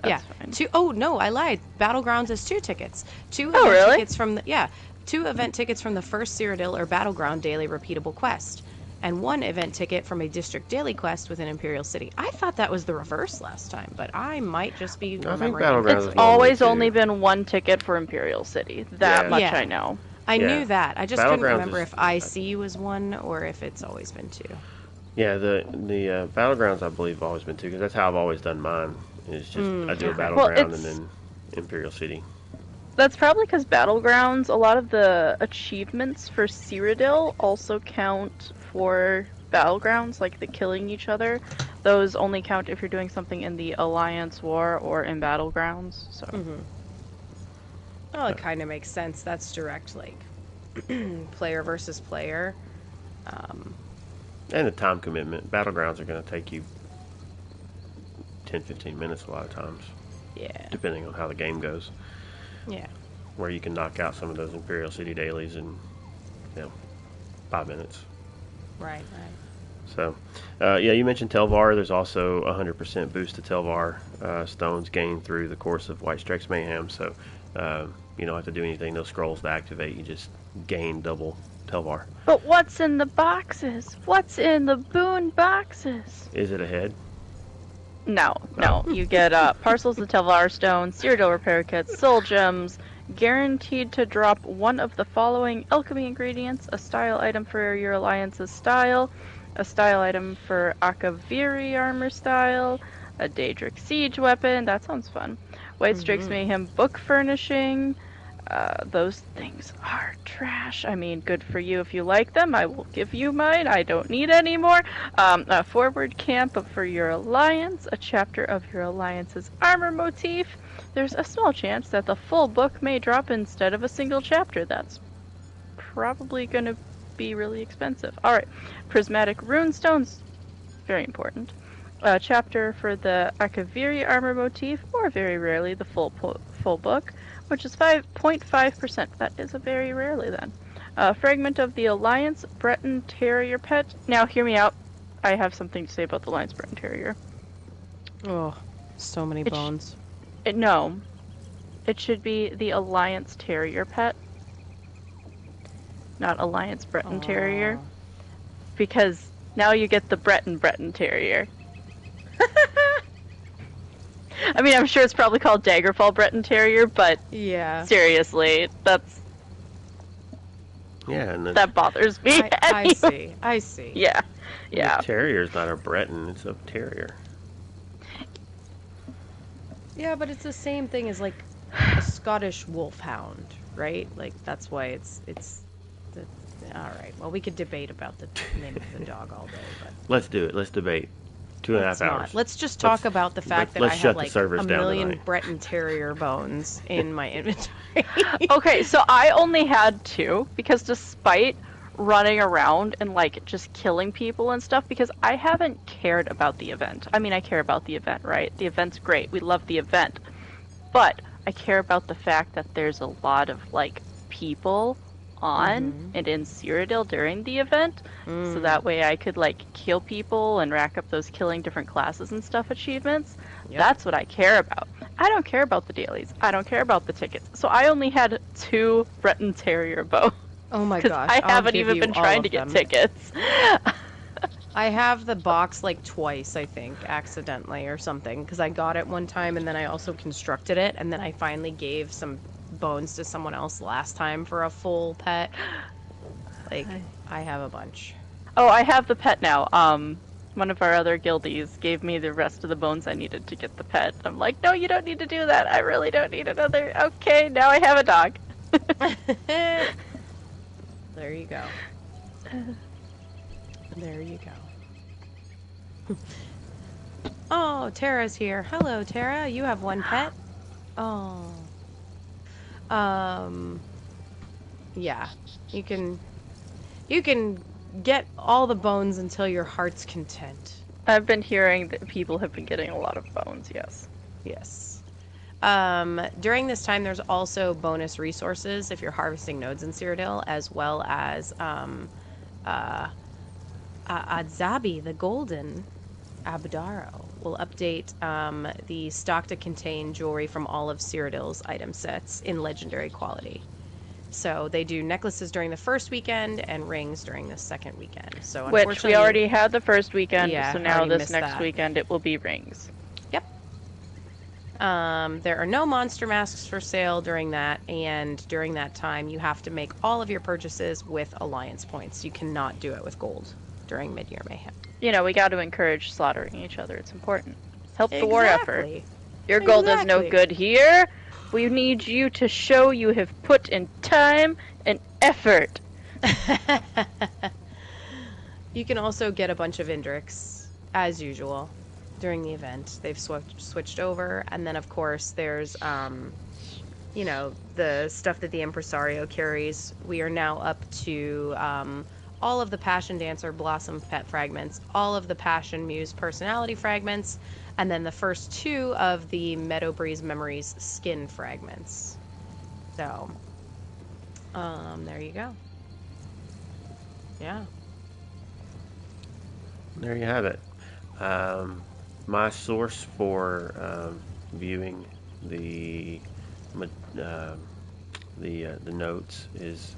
[SPEAKER 2] That's fine.
[SPEAKER 1] 2. Oh no, I lied. Battlegrounds is 2 tickets. 2
[SPEAKER 2] Oh,
[SPEAKER 1] event
[SPEAKER 2] really?
[SPEAKER 1] tickets from the 2 event tickets from the first Cyrodiil or Battleground daily repeatable quest, and 1 event ticket from a district daily quest within Imperial City. I thought that was the reverse last time, but I might just be remembering.
[SPEAKER 3] Battlegrounds
[SPEAKER 2] It's
[SPEAKER 3] is
[SPEAKER 2] always
[SPEAKER 3] normally
[SPEAKER 2] only
[SPEAKER 3] 2.
[SPEAKER 2] been 1 ticket for Imperial City. That
[SPEAKER 3] Yeah.
[SPEAKER 2] much
[SPEAKER 1] Yeah.
[SPEAKER 2] I know.
[SPEAKER 1] I
[SPEAKER 3] Yeah.
[SPEAKER 1] knew that. I just couldn't
[SPEAKER 3] Battlegrounds
[SPEAKER 1] remember
[SPEAKER 3] is-
[SPEAKER 1] if IC was 1 or if it's always been 2.
[SPEAKER 3] Yeah, the Battlegrounds I believe have always been 2, because that's how I've always done mine. It's just I do a
[SPEAKER 1] okay.
[SPEAKER 3] Battleground
[SPEAKER 2] Well,
[SPEAKER 3] and then Imperial City.
[SPEAKER 2] That's probably because Battlegrounds, a lot of the achievements for Cyrodiil also count for Battlegrounds, like the killing each other. Those only count if you're doing something in the Alliance War or in Battlegrounds. So
[SPEAKER 1] Well, it kind of makes sense. That's direct, like, player versus player.
[SPEAKER 3] And the time commitment. Battlegrounds are going to take you 10, 15 minutes a lot of times,
[SPEAKER 1] Yeah.
[SPEAKER 3] depending on how the game goes.
[SPEAKER 1] Yeah.
[SPEAKER 3] Where you can knock out some of those Imperial City dailies in, 5 minutes.
[SPEAKER 1] Right.
[SPEAKER 3] So, yeah, you mentioned Telvar. There's also a 100% boost to Telvar stones gained through the course of White Strike's Mayhem. So, you don't have to do anything. No scrolls to activate. You just gain double Telvar.
[SPEAKER 2] But what's in the boxes? What's in the boon boxes?
[SPEAKER 3] Is it ahead?
[SPEAKER 2] No. You get parcels of Telvar stone, Cyrodiil repair kits, soul gems, guaranteed to drop one of the following alchemy ingredients: a style item for your alliance's style, a style item for Akaviri armor style, a Daedric siege weapon. That sounds fun. White Strike's Mayhem book furnishing. Those things are trash. I mean, good for you if you like them. I will give you mine. I don't need any more. A forward camp for your alliance, a chapter of your alliance's armor motif. There's a small chance that the full book may drop instead of a single chapter. That's probably going to be really expensive. Alright, prismatic runestones. Very important. A chapter for the Akaviri armor motif, or very rarely the full book, which is 5.5%. That is a very rarely then. A fragment of the Alliance Breton Terrier pet. Now, hear me out. I have something to say about the Alliance Breton Terrier.
[SPEAKER 1] Oh, so many bones.
[SPEAKER 2] No. It should be the Alliance Terrier pet. Not Alliance Breton Terrier. Because now you get the Breton Terrier. I mean, I'm sure it's probably called Daggerfall Breton Terrier, but
[SPEAKER 1] Yeah.
[SPEAKER 2] seriously,
[SPEAKER 3] Yeah, and
[SPEAKER 2] that bothers me.
[SPEAKER 1] I see.
[SPEAKER 2] Yeah.
[SPEAKER 3] the terrier's not a Breton, it's a terrier.
[SPEAKER 1] Yeah, but it's the same thing as, like, a Scottish wolfhound, right? Like, that's why it's all right. Well, we could debate about the name of the dog all day, but
[SPEAKER 3] Let's do it. Let's debate. 2.5 hours.
[SPEAKER 1] let's just talk about the fact that I
[SPEAKER 3] let's
[SPEAKER 1] have
[SPEAKER 3] shut the
[SPEAKER 1] like
[SPEAKER 3] servers
[SPEAKER 1] a
[SPEAKER 3] down
[SPEAKER 1] million
[SPEAKER 3] tonight.
[SPEAKER 1] Breton Terrier bones in my inventory.
[SPEAKER 2] Okay, so I only had 2 because despite running around and like just killing people and stuff, because I haven't cared about the event. I mean, I care about the event, right? The event's great. We love the event. But I care about the fact that there's a lot of like people on and in Cyrodiil during the event, so that way I could like kill people and rack up those killing different classes and stuff achievements.
[SPEAKER 1] Yep.
[SPEAKER 2] That's what I care about. I don't care about the dailies. I don't care about the tickets. So I only had 2 Breton Terrier bows.
[SPEAKER 1] Oh my
[SPEAKER 2] Because
[SPEAKER 1] gosh!
[SPEAKER 2] I
[SPEAKER 1] I'll
[SPEAKER 2] haven't
[SPEAKER 1] give
[SPEAKER 2] even
[SPEAKER 1] you
[SPEAKER 2] been
[SPEAKER 1] all
[SPEAKER 2] trying
[SPEAKER 1] of
[SPEAKER 2] to get
[SPEAKER 1] them.
[SPEAKER 2] tickets.
[SPEAKER 1] I have the box like twice, I think, accidentally or something, because I got it one time and then I also constructed it, and then I finally gave some bones to someone else last time for a full pet. Like, I have a bunch.
[SPEAKER 2] Oh, I have the pet now. One of our other guildies gave me the rest of the bones I needed to get the pet. I'm like, no, you don't need to do that. I really don't need another. Okay, now I have a dog.
[SPEAKER 1] There you go. There you go. Oh, Tara's here. Hello, Tara. You have one pet? Oh. Yeah. You can get all the bones until your heart's content.
[SPEAKER 2] I've been hearing that people have been getting a lot of bones, yes.
[SPEAKER 1] Yes. During this time, there's also bonus resources if you're harvesting nodes in Cyrodiil, as well as Adzabi, the Golden Abdaro, will update the stock to contain jewelry from all of Cyrodiil's item sets in legendary quality. So they do necklaces during the first weekend and rings during the second weekend. So
[SPEAKER 2] which we already had the first weekend,
[SPEAKER 1] yeah,
[SPEAKER 2] so now this next
[SPEAKER 1] that.
[SPEAKER 2] weekend it will be rings.
[SPEAKER 1] Yep. There are no monster masks for sale during that, and during that time you have to make all of your purchases with alliance points. You cannot do it with gold during Mid-Year Mayhem.
[SPEAKER 2] You know, we got to encourage slaughtering each other. It's important. Help the war effort. Your gold does no good here. We need you to show you have put in time and effort.
[SPEAKER 1] You can also get a bunch of Indrix, as usual, during the event. They've switched over, and then of course there's, you know, the stuff that the Impresario carries. We are now up to all of the Passion Dancer Blossom Pet fragments, all of the Passion Muse personality fragments, and then the first 2 of the Meadow Breeze Memories skin fragments. So, there you go. Yeah.
[SPEAKER 3] There you have it. My source for viewing the notes is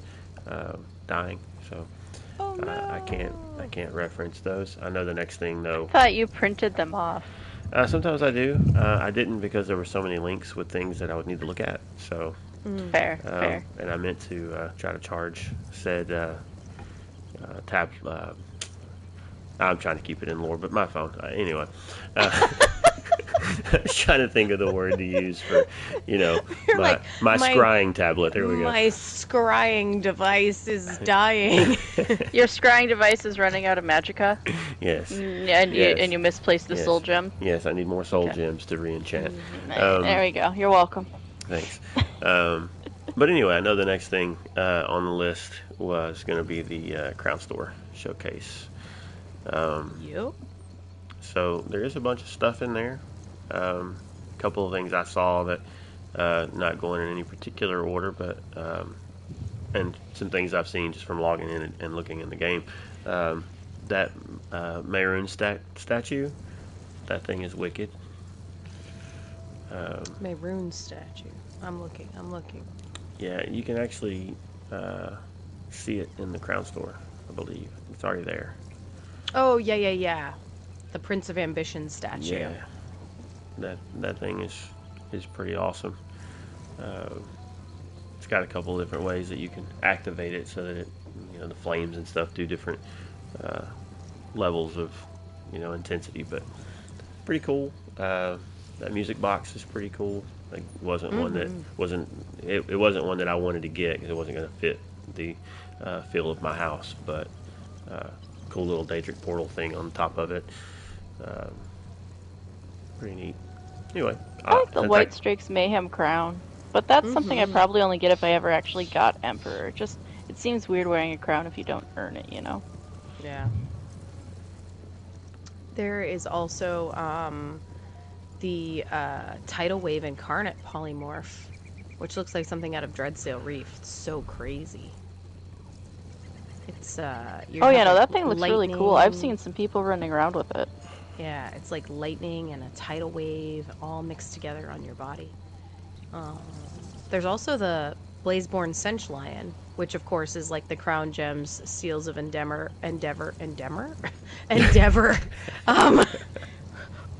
[SPEAKER 3] dying, so
[SPEAKER 1] Oh, no.
[SPEAKER 3] I can't reference those. I know the next thing though.
[SPEAKER 2] I thought you printed them off.
[SPEAKER 3] Sometimes I do. I didn't because there were so many links with things that I would need to look at. So
[SPEAKER 2] Fair, fair.
[SPEAKER 3] And I meant to try to charge said tab. I'm trying to keep it in lore, but my phone. Anyway, I was trying to think of the word to use for, you know, my scrying tablet. There we go.
[SPEAKER 1] My scrying device is dying.
[SPEAKER 2] Your scrying device is running out of magicka?
[SPEAKER 3] Yes.
[SPEAKER 2] And you misplaced the soul gem?
[SPEAKER 3] Yes, I need more soul gems to re-enchant.
[SPEAKER 2] There we go. You're welcome.
[SPEAKER 3] Thanks. But anyway, I know the next thing on the list was going to be the Crown Store showcase.
[SPEAKER 1] Yep.
[SPEAKER 3] So there is a bunch of stuff in there. A couple of things I saw that not going in any particular order, but and some things I've seen just from logging in and looking in the game. That Mayroon statue, that thing is wicked.
[SPEAKER 1] Mayroon statue. I'm looking.
[SPEAKER 3] Yeah, you can actually see it in the Crown Store, I believe. It's already there.
[SPEAKER 1] Oh, yeah. The Prince of Ambition statue.
[SPEAKER 3] Yeah. That thing is pretty awesome. It's got a couple of different ways that you can activate it so that it, you know, the flames and stuff do different levels of, you know, intensity, but pretty cool. That music box is pretty cool. Like, wasn't one that wasn't one that I wanted to get because it wasn't going to fit the feel of my house, but cool little Daedric portal thing on top of it. Pretty neat. Anyway,
[SPEAKER 2] I like the White Streaks Mayhem crown, but that's something I probably only get if I ever actually got Emperor. Just, it seems weird wearing a crown if you don't earn it, you know?
[SPEAKER 1] Yeah. There is also the Tidal Wave Incarnate polymorph, which looks like something out of Dreadsail Reef. It's so crazy. It's
[SPEAKER 2] oh yeah, no, that thing looks really cool. I've seen some people running around with it.
[SPEAKER 1] Yeah, it's like lightning and a tidal wave all mixed together on your body. There's also the Blazeborn Cinch Lion, which of course is like the Crown Gems Seals of Endeavor. Endeavor. Um,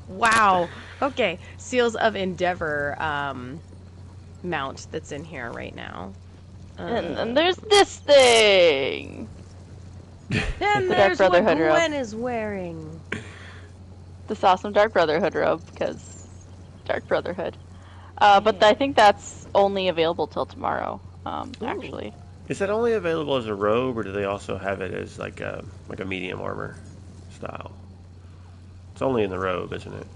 [SPEAKER 1] wow. Okay. Seals of Endeavor mount that's in here right now.
[SPEAKER 2] And there's this thing!
[SPEAKER 1] And
[SPEAKER 2] The
[SPEAKER 1] there's
[SPEAKER 2] Dark
[SPEAKER 1] what
[SPEAKER 2] Brotherhood robe.
[SPEAKER 1] Gwen is wearing.
[SPEAKER 2] This awesome Dark Brotherhood robe, because Dark Brotherhood. But I think that's only available till tomorrow, actually.
[SPEAKER 3] Is that only available as a robe, or do they also have it as like a medium armor style? It's only in the robe, isn't it?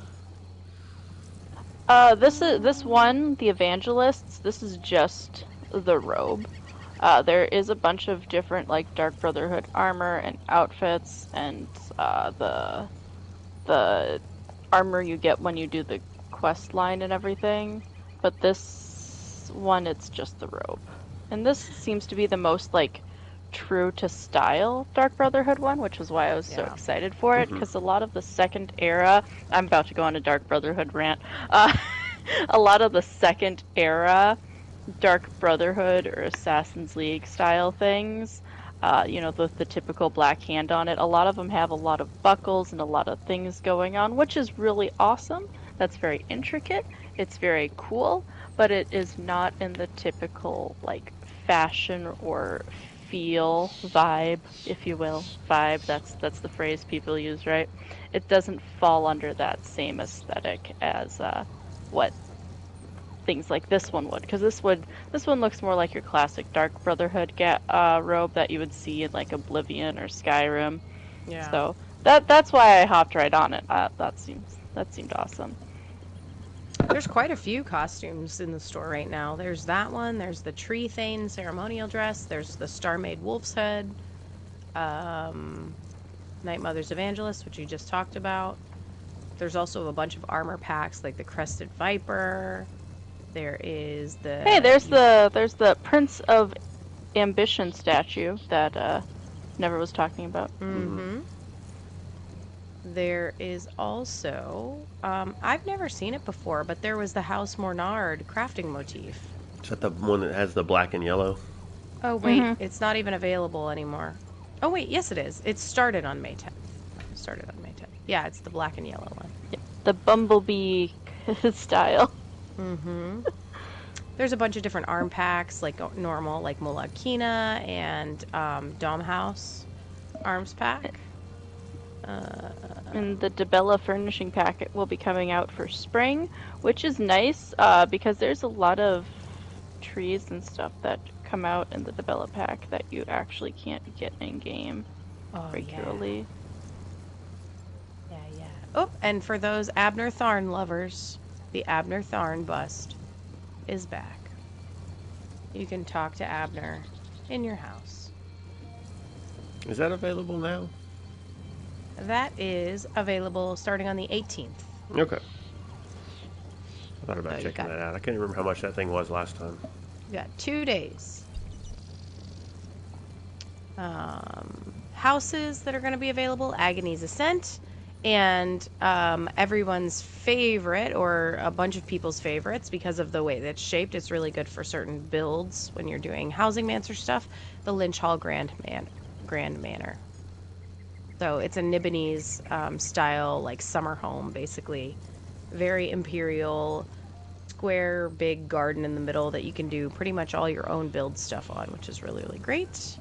[SPEAKER 2] This one, the Evangelists, this is just the robe. There is a bunch of different like Dark Brotherhood armor and outfits, and the armor you get when you do the quest line and everything. But this one, it's just the robe. And this seems to be the most like true to style Dark Brotherhood one, which is why I was so excited for it, because a lot of the second era, I'm about to go on a Dark Brotherhood rant, a lot of the second era Dark Brotherhood or Assassin's League style things, the typical black hand on it, a lot of them have a lot of buckles and a lot of things going on, which is really awesome. That's very intricate, it's very cool, but it is not in the typical like fashion or feel vibe, if you will. Vibe, that's the phrase people use, right? It doesn't fall under that same aesthetic as what things like this one would, because this one looks more like your classic Dark Brotherhood robe that you would see in like Oblivion or Skyrim.
[SPEAKER 1] Yeah.
[SPEAKER 2] So that's why I hopped right on it. That seemed awesome.
[SPEAKER 1] There's quite a few costumes in the store right now. There's that one. There's the Tree Thane ceremonial dress. There's the Star Maid Wolf's Head. Night Mother's Evangelist, which you just talked about. There's also a bunch of armor packs, like the Crested Viper. There is the...
[SPEAKER 2] Hey, there's the Prince of Ambition statue that Never was talking about.
[SPEAKER 1] Mm-hmm. There is also... I've never seen it before, but there was the House Mornard crafting motif.
[SPEAKER 3] Is that the one that has the black and yellow?
[SPEAKER 1] Oh, wait. It's not even available anymore. Oh, wait. Yes, it is. It started on May 10th. Yeah, it's the black and yellow one.
[SPEAKER 2] Yeah, the bumblebee style.
[SPEAKER 1] Mm-hmm. There's a bunch of different arm packs, like normal, like Molag Kina and Domhouse arms pack.
[SPEAKER 2] And the Debella furnishing packet will be coming out for spring, which is nice because there's a lot of trees and stuff that come out in the Debella pack that you actually can't get in game regularly.
[SPEAKER 1] Yeah. Oh, and for those Abner Tharn lovers, the Abner Tharn bust is back. You can talk to Abner in your house.
[SPEAKER 3] Is that available now?
[SPEAKER 1] That is available starting on the 18th.
[SPEAKER 3] Okay. I thought about checking that out. I can't remember how much that thing was last time.
[SPEAKER 1] You got 2 days. Houses that are going to be available: Agony's Ascent, and everyone's favorite, or a bunch of people's favorites, because of the way that it's shaped. It's really good for certain builds when you're doing Housing Mancer stuff. The Lynch Hall Grand Manor. So it's a Nibonese style, like summer home, basically. Very imperial, square, big garden in the middle that you can do pretty much all your own build stuff on, which is really, really great.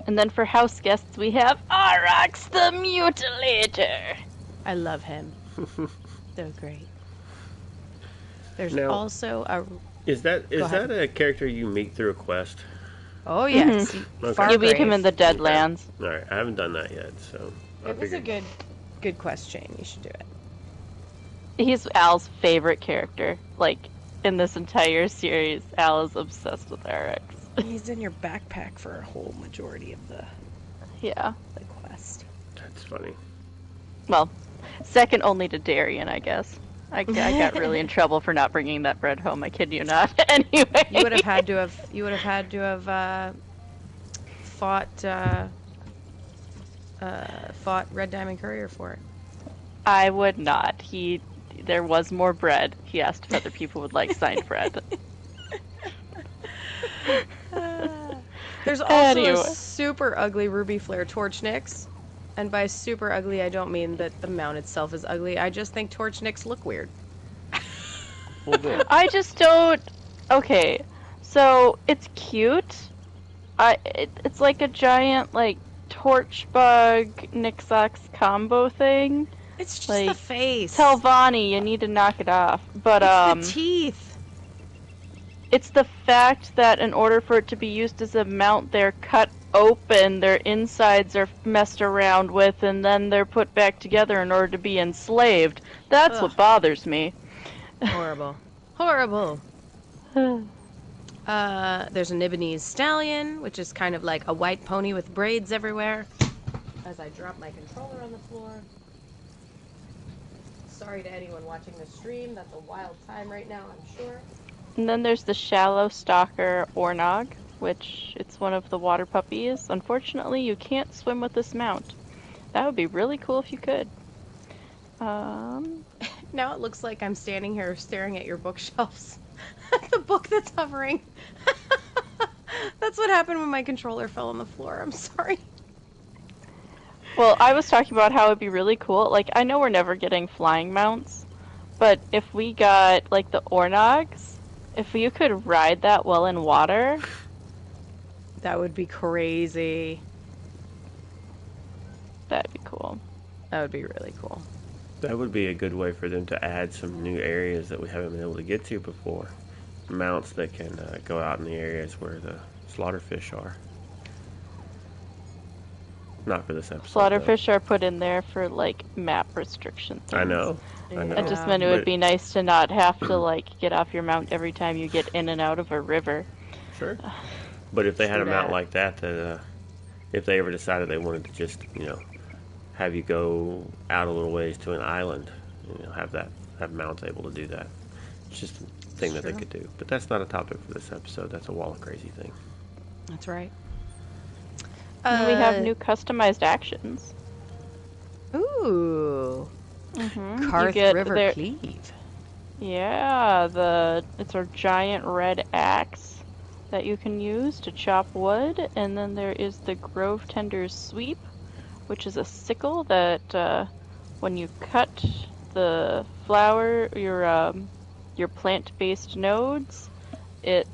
[SPEAKER 2] And then for house guests, we have Arax the Mutilator.
[SPEAKER 1] I love him. So great. There's
[SPEAKER 3] now,
[SPEAKER 1] also a...
[SPEAKER 3] Is that a character you meet through a quest?
[SPEAKER 1] Oh, yes.
[SPEAKER 3] Okay.
[SPEAKER 2] You meet him in the Deadlands.
[SPEAKER 3] Okay. Alright, I haven't done that yet, so...
[SPEAKER 1] It was a good quest chain. You should do it.
[SPEAKER 2] He's Al's favorite character. Like, in this entire series, Al is obsessed with Arax.
[SPEAKER 1] He's in your backpack for a whole majority of the quest.
[SPEAKER 3] That's funny.
[SPEAKER 2] Well, second only to Darian, I guess. I got really in trouble for not bringing that bread home. I kid you not. Anyway,
[SPEAKER 1] you would have had to have fought Red Diamond Courier for it.
[SPEAKER 2] I would not. There was more bread. He asked if other people would like signed bread.
[SPEAKER 1] There's also a
[SPEAKER 2] Anyway.
[SPEAKER 1] super ugly ruby flare torchnicks. And by super ugly, I don't mean that the mount itself is ugly. I just think torchnicks look weird.
[SPEAKER 3] Well, good.
[SPEAKER 2] I just don't. Okay, so it's cute. It's like a giant like torch bug Nixox combo thing.
[SPEAKER 1] It's just
[SPEAKER 2] Like,
[SPEAKER 1] the face.
[SPEAKER 2] tell Vonnie you need to knock it off. But
[SPEAKER 1] It's the teeth.
[SPEAKER 2] it's the fact that in order for it to be used as a mount, they're cut open, their insides are messed around with, and then they're put back together in order to be enslaved. That's
[SPEAKER 1] Ugh.
[SPEAKER 2] what bothers me.
[SPEAKER 1] Horrible. Horrible. There's a Nibonese stallion, which is kind of like a white pony with braids everywhere. As I drop my controller on the floor. Sorry to anyone watching the stream. That's a wild time right now, I'm sure.
[SPEAKER 2] And then there's the shallow stalker Ornog, which it's one of the water puppies. Unfortunately, you can't swim with this mount. That would be really cool if you could.
[SPEAKER 1] Now it looks like I'm standing here staring at your bookshelves. The book that's hovering. That's what happened when my controller fell on the floor. I'm sorry.
[SPEAKER 2] Well, I was talking about how it'd be really cool. Like, I know we're never getting flying mounts, but if we got, like, the Ornogs, if you could ride that while in water...
[SPEAKER 1] That would be crazy.
[SPEAKER 2] That'd be cool.
[SPEAKER 1] That would be really cool.
[SPEAKER 3] That would be a good way for them to add some new areas that we haven't been able to get to before. Mounts that can go out in the areas where the slaughterfish are. Not for this episode.
[SPEAKER 2] Slaughterfish are put in there for, like, map restriction things.
[SPEAKER 3] I know. I know.
[SPEAKER 2] It just meant it would be nice to not have to, like, get off your mount every time you get in and out of a river.
[SPEAKER 3] Sure. But if they had a
[SPEAKER 1] True
[SPEAKER 3] mount
[SPEAKER 1] that.
[SPEAKER 3] like that, if they ever decided they wanted to just, have you go out a little ways to an island, have mounts able to do that. It's just a thing that they
[SPEAKER 1] True.
[SPEAKER 3] could do. But that's not a topic for this episode. That's a Wall of Crazy thing.
[SPEAKER 1] That's right.
[SPEAKER 2] And we have new customized actions.
[SPEAKER 1] Ooh.
[SPEAKER 2] Mm-hmm.
[SPEAKER 1] Karth River Cleave.
[SPEAKER 2] Yeah, it's a giant red axe that you can use to chop wood, and then there is the Grove Tender's Sweep, which is a sickle that when you cut the flower, your plant-based nodes, it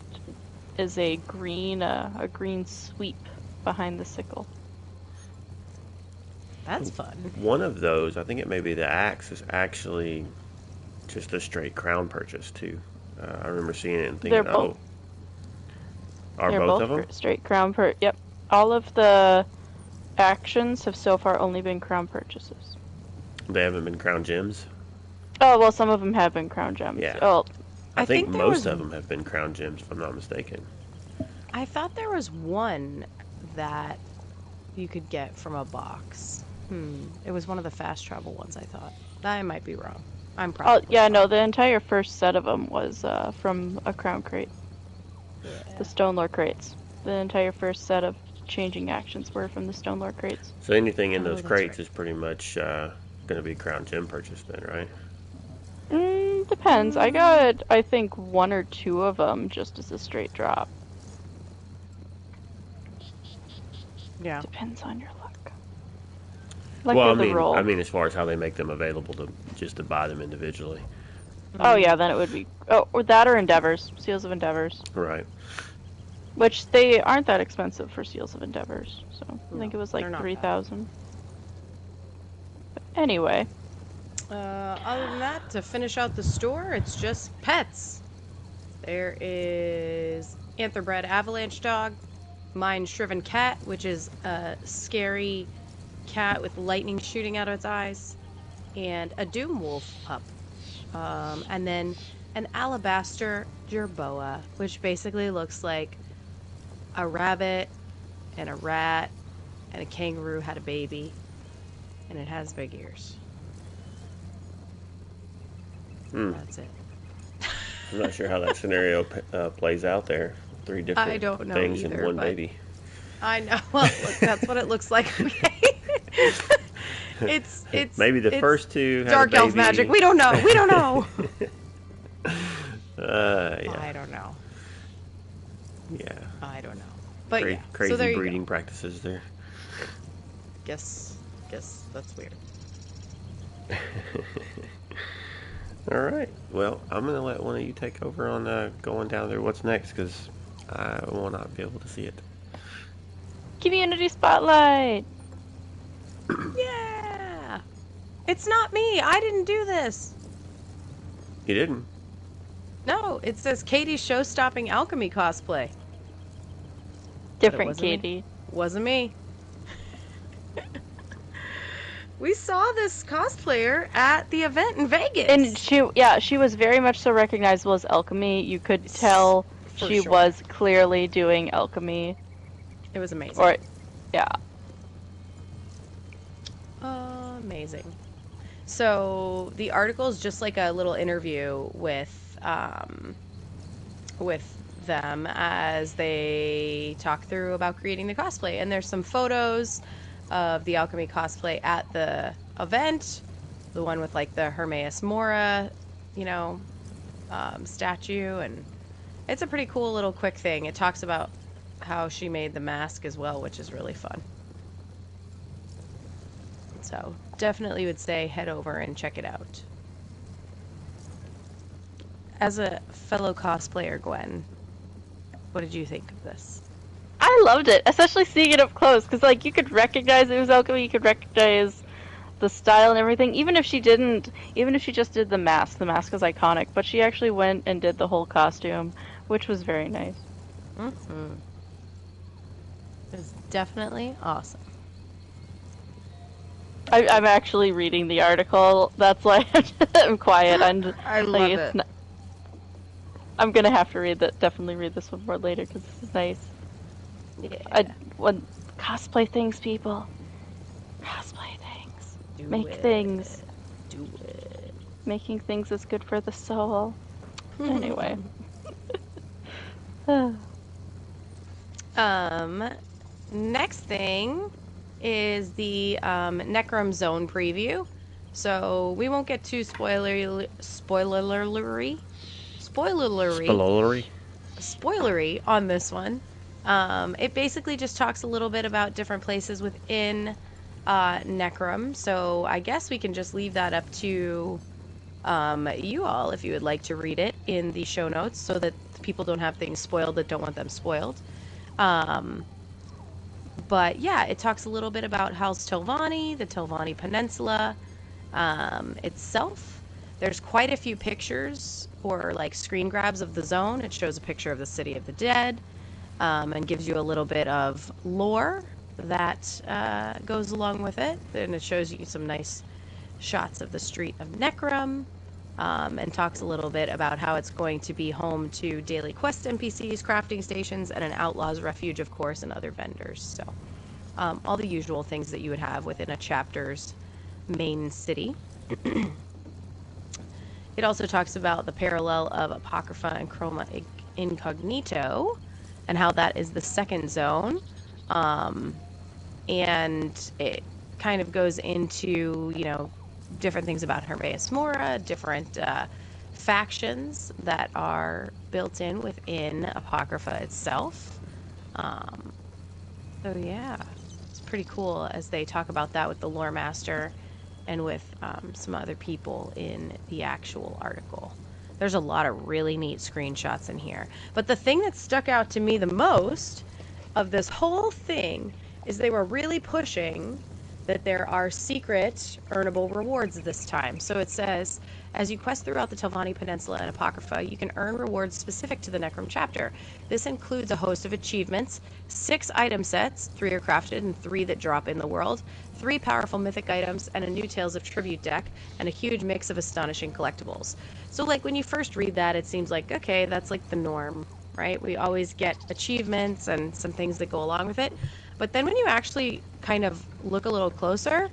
[SPEAKER 2] is a green sweep behind the sickle.
[SPEAKER 1] That's fun.
[SPEAKER 3] One of those, I think it may be the axe, is actually just a straight crown purchase too. I remember seeing it and thinking,
[SPEAKER 2] They're both.
[SPEAKER 3] Are
[SPEAKER 2] They're
[SPEAKER 3] both of them?
[SPEAKER 2] straight crown Yep. All of the actions have so far only been crown purchases.
[SPEAKER 3] They haven't been crown gems?
[SPEAKER 2] Oh, well, some of them have been crown gems.
[SPEAKER 3] Yeah.
[SPEAKER 2] Oh,
[SPEAKER 3] I think
[SPEAKER 1] there
[SPEAKER 3] most
[SPEAKER 1] was-
[SPEAKER 3] of them have been crown gems, if I'm not mistaken.
[SPEAKER 1] I thought there was one that you could get from a box. It was one of the fast travel ones, I thought. I might be wrong. I'm probably
[SPEAKER 2] yeah,
[SPEAKER 1] wrong.
[SPEAKER 2] no, the entire first set of them was from a crown crate.
[SPEAKER 1] Yeah.
[SPEAKER 2] The Stone Lore crates. The entire first set of changing actions were from the Stone Lore crates.
[SPEAKER 3] So anything in
[SPEAKER 1] Oh,
[SPEAKER 3] those
[SPEAKER 1] that's
[SPEAKER 3] crates
[SPEAKER 1] right.
[SPEAKER 3] is pretty much going to be crown gem purchase then, right?
[SPEAKER 2] Depends. I got, I think, one or two of them just as a straight drop.
[SPEAKER 1] Yeah.
[SPEAKER 2] Depends on your luck. Luck
[SPEAKER 3] Well,
[SPEAKER 2] of the roll.
[SPEAKER 3] I mean, as far as how they make them available to buy them individually.
[SPEAKER 2] Oh yeah, then it would be or that or Endeavors, Seals of Endeavors,
[SPEAKER 3] Right.
[SPEAKER 2] which they aren't that expensive for Seals of Endeavors. So I think
[SPEAKER 1] No,
[SPEAKER 2] it was
[SPEAKER 1] they're
[SPEAKER 2] like
[SPEAKER 1] not bad.
[SPEAKER 2] 3,000. Anyway,
[SPEAKER 1] Other than that, to finish out the store, it's just pets. There is Antherbred Avalanche Dog, Mind Shriven Cat, which is a scary cat with lightning shooting out of its eyes, and a Doom Wolf pup. And then an Alabaster Jerboa, which basically looks like a rabbit and a rat and a kangaroo had a baby, and it has big ears. That's it.
[SPEAKER 3] I'm not sure how that scenario plays out there. 3 different
[SPEAKER 1] I don't know
[SPEAKER 3] things
[SPEAKER 1] either,
[SPEAKER 3] in one
[SPEAKER 1] but-
[SPEAKER 3] baby.
[SPEAKER 1] I know. Well, look, that's what it looks like. Okay. It's
[SPEAKER 3] Maybe the
[SPEAKER 1] it's
[SPEAKER 3] first two had
[SPEAKER 1] dark
[SPEAKER 3] a baby.
[SPEAKER 1] elf magic. We don't know. We don't know.
[SPEAKER 3] Yeah.
[SPEAKER 1] I don't know.
[SPEAKER 3] Yeah.
[SPEAKER 1] I don't know. But yeah, so
[SPEAKER 3] Crazy
[SPEAKER 1] there you
[SPEAKER 3] breeding
[SPEAKER 1] go.
[SPEAKER 3] practices there.
[SPEAKER 1] Guess that's weird.
[SPEAKER 3] All right. Well, I'm gonna let one of you take over on going down there. What's next? Because I will not be able to see it.
[SPEAKER 2] Community spotlight.
[SPEAKER 1] Yeah. It's not me. I didn't do this.
[SPEAKER 3] You didn't.
[SPEAKER 1] No, it says Katie's show-stopping alchemy cosplay. But it
[SPEAKER 2] Different
[SPEAKER 1] wasn't me.
[SPEAKER 2] Katie.
[SPEAKER 1] Wasn't me. We saw this cosplayer at the event in Vegas.
[SPEAKER 2] And she was very much so recognizable as alchemy. You could tell
[SPEAKER 1] For
[SPEAKER 2] she
[SPEAKER 1] sure.
[SPEAKER 2] was clearly doing alchemy.
[SPEAKER 1] It was amazing.
[SPEAKER 2] Or, yeah.
[SPEAKER 1] Amazing. So the article is just like a little interview with them as they talk through about creating the cosplay. And there's some photos of the alchemy cosplay at the event. The one with like the Hermaeus Mora, statue, and it's a pretty cool little quick thing. It talks about how she made the mask as well, which is really fun. So definitely would say head over and check it out. As a fellow cosplayer, Gwen, what did you think of this?
[SPEAKER 2] I loved it, especially seeing it up close, because like you could recognize it was alchemy, you could recognize the style and everything. Even if she just did the mask is iconic, but she actually went and did the whole costume, which was very nice.
[SPEAKER 1] Mm-hmm. It was definitely awesome.
[SPEAKER 2] I'm actually reading the article. That's why I'm quiet.
[SPEAKER 1] I love it.
[SPEAKER 2] I'm gonna have to definitely read this one more later because this is nice.
[SPEAKER 1] Yeah.
[SPEAKER 2] When cosplay things, people. Cosplay things. Make things.
[SPEAKER 1] Do it.
[SPEAKER 2] Making things is good for the soul. Anyway.
[SPEAKER 1] Next thing is the Necrom Zone preview. So we won't get too spoilery on this one. It basically just talks a little bit about different places within Necrom. So I guess we can just leave that up to you all if you would like to read it in the show notes so that people don't have things spoiled that don't want them spoiled. But yeah, it talks a little bit about Hals Telvanni, the Telvanni Peninsula itself. There's quite a few pictures or like screen grabs of the zone. It shows a picture of the City of the Dead and gives you a little bit of lore that goes along with it. And it shows you some nice shots of the street of Necrom and talks a little bit about how it's going to be home to daily quest NPCs, crafting stations, and an outlaw's refuge, of course, and other vendors. So all the usual things that you would have within a chapter's main city. It also talks about the parallel of Apocrypha and Chroma Incognito and how that is the second zone. And it kind of goes into, different things about Hermaeus Mora, different factions that are built in within Apocrypha itself. So yeah, it's pretty cool as they talk about that with the lore master and with some other people in the actual article. There's a lot of really neat screenshots in here. But the thing that stuck out to me the most of this whole thing is they were really pushing that there are secret earnable rewards this time. So it says, as you quest throughout the Telvanni Peninsula and Apocrypha, you can earn rewards specific to the Necrom chapter. This includes a host of achievements, 6 item sets, 3 are crafted and 3 that drop in the world, 3 powerful mythic items, and a new Tales of Tribute deck, and a huge mix of astonishing collectibles. So like when you first read that, it seems like, okay, that's like the norm, right? We always get achievements and some things that go along with it. But then when you actually kind of look a little closer,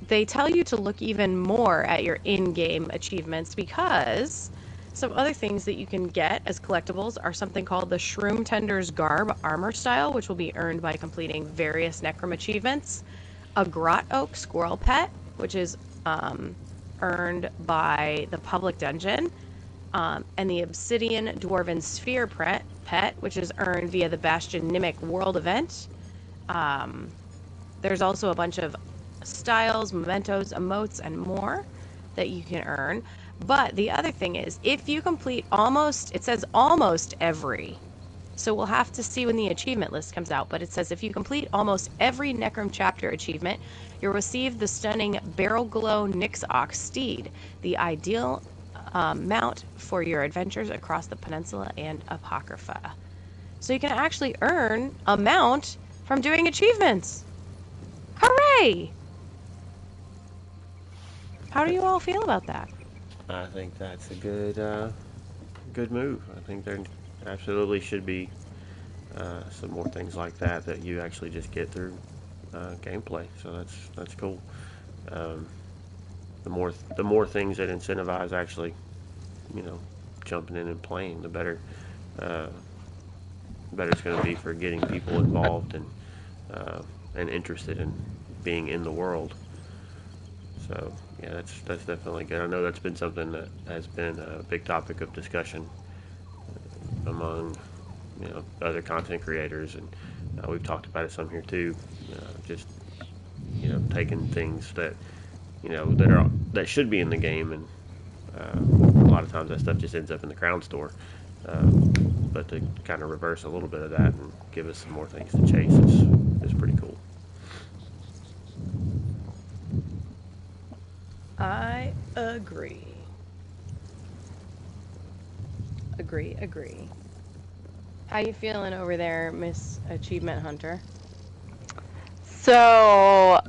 [SPEAKER 1] they tell you to look even more at your in-game achievements because some other things that you can get as collectibles are something called the Shroom Tender's Garb Armor Style, which will be earned by completing various Necrom achievements, a Grot Oak Squirrel Pet, which is earned by the Public Dungeon, and the Obsidian Dwarven Sphere pet, which is earned via the Bastion Nimic World event. There's also a bunch of styles, mementos, emotes, and more that you can earn. But the other thing is, if you complete it says almost every, so we'll have to see when the achievement list comes out, but it says if you complete almost every Necrom chapter achievement, you'll receive the stunning Barrel Glow Nyx Ox Steed, the ideal mount for your adventures across the peninsula and Apocrypha. So you can actually earn a mount from doing achievements. Hooray! How do you all feel about that?
[SPEAKER 3] I think that's a good move. I think there absolutely should be some more things like that you actually just get through gameplay. So that's cool. The more things that incentivize actually, jumping in and playing, the better. Better it's going to be for getting people involved and interested in being in the world. So yeah, that's definitely good. I know that's been something that has been a big topic of discussion among other content creators, and we've talked about it some here too. Just taking things that that should be in the game, and a lot of times that stuff just ends up in the crown store. But to kind of reverse a little bit of that and give us some more things to chase is pretty cool.
[SPEAKER 1] I agree. Agree. How you feeling over there, Miss Achievement Hunter?
[SPEAKER 2] So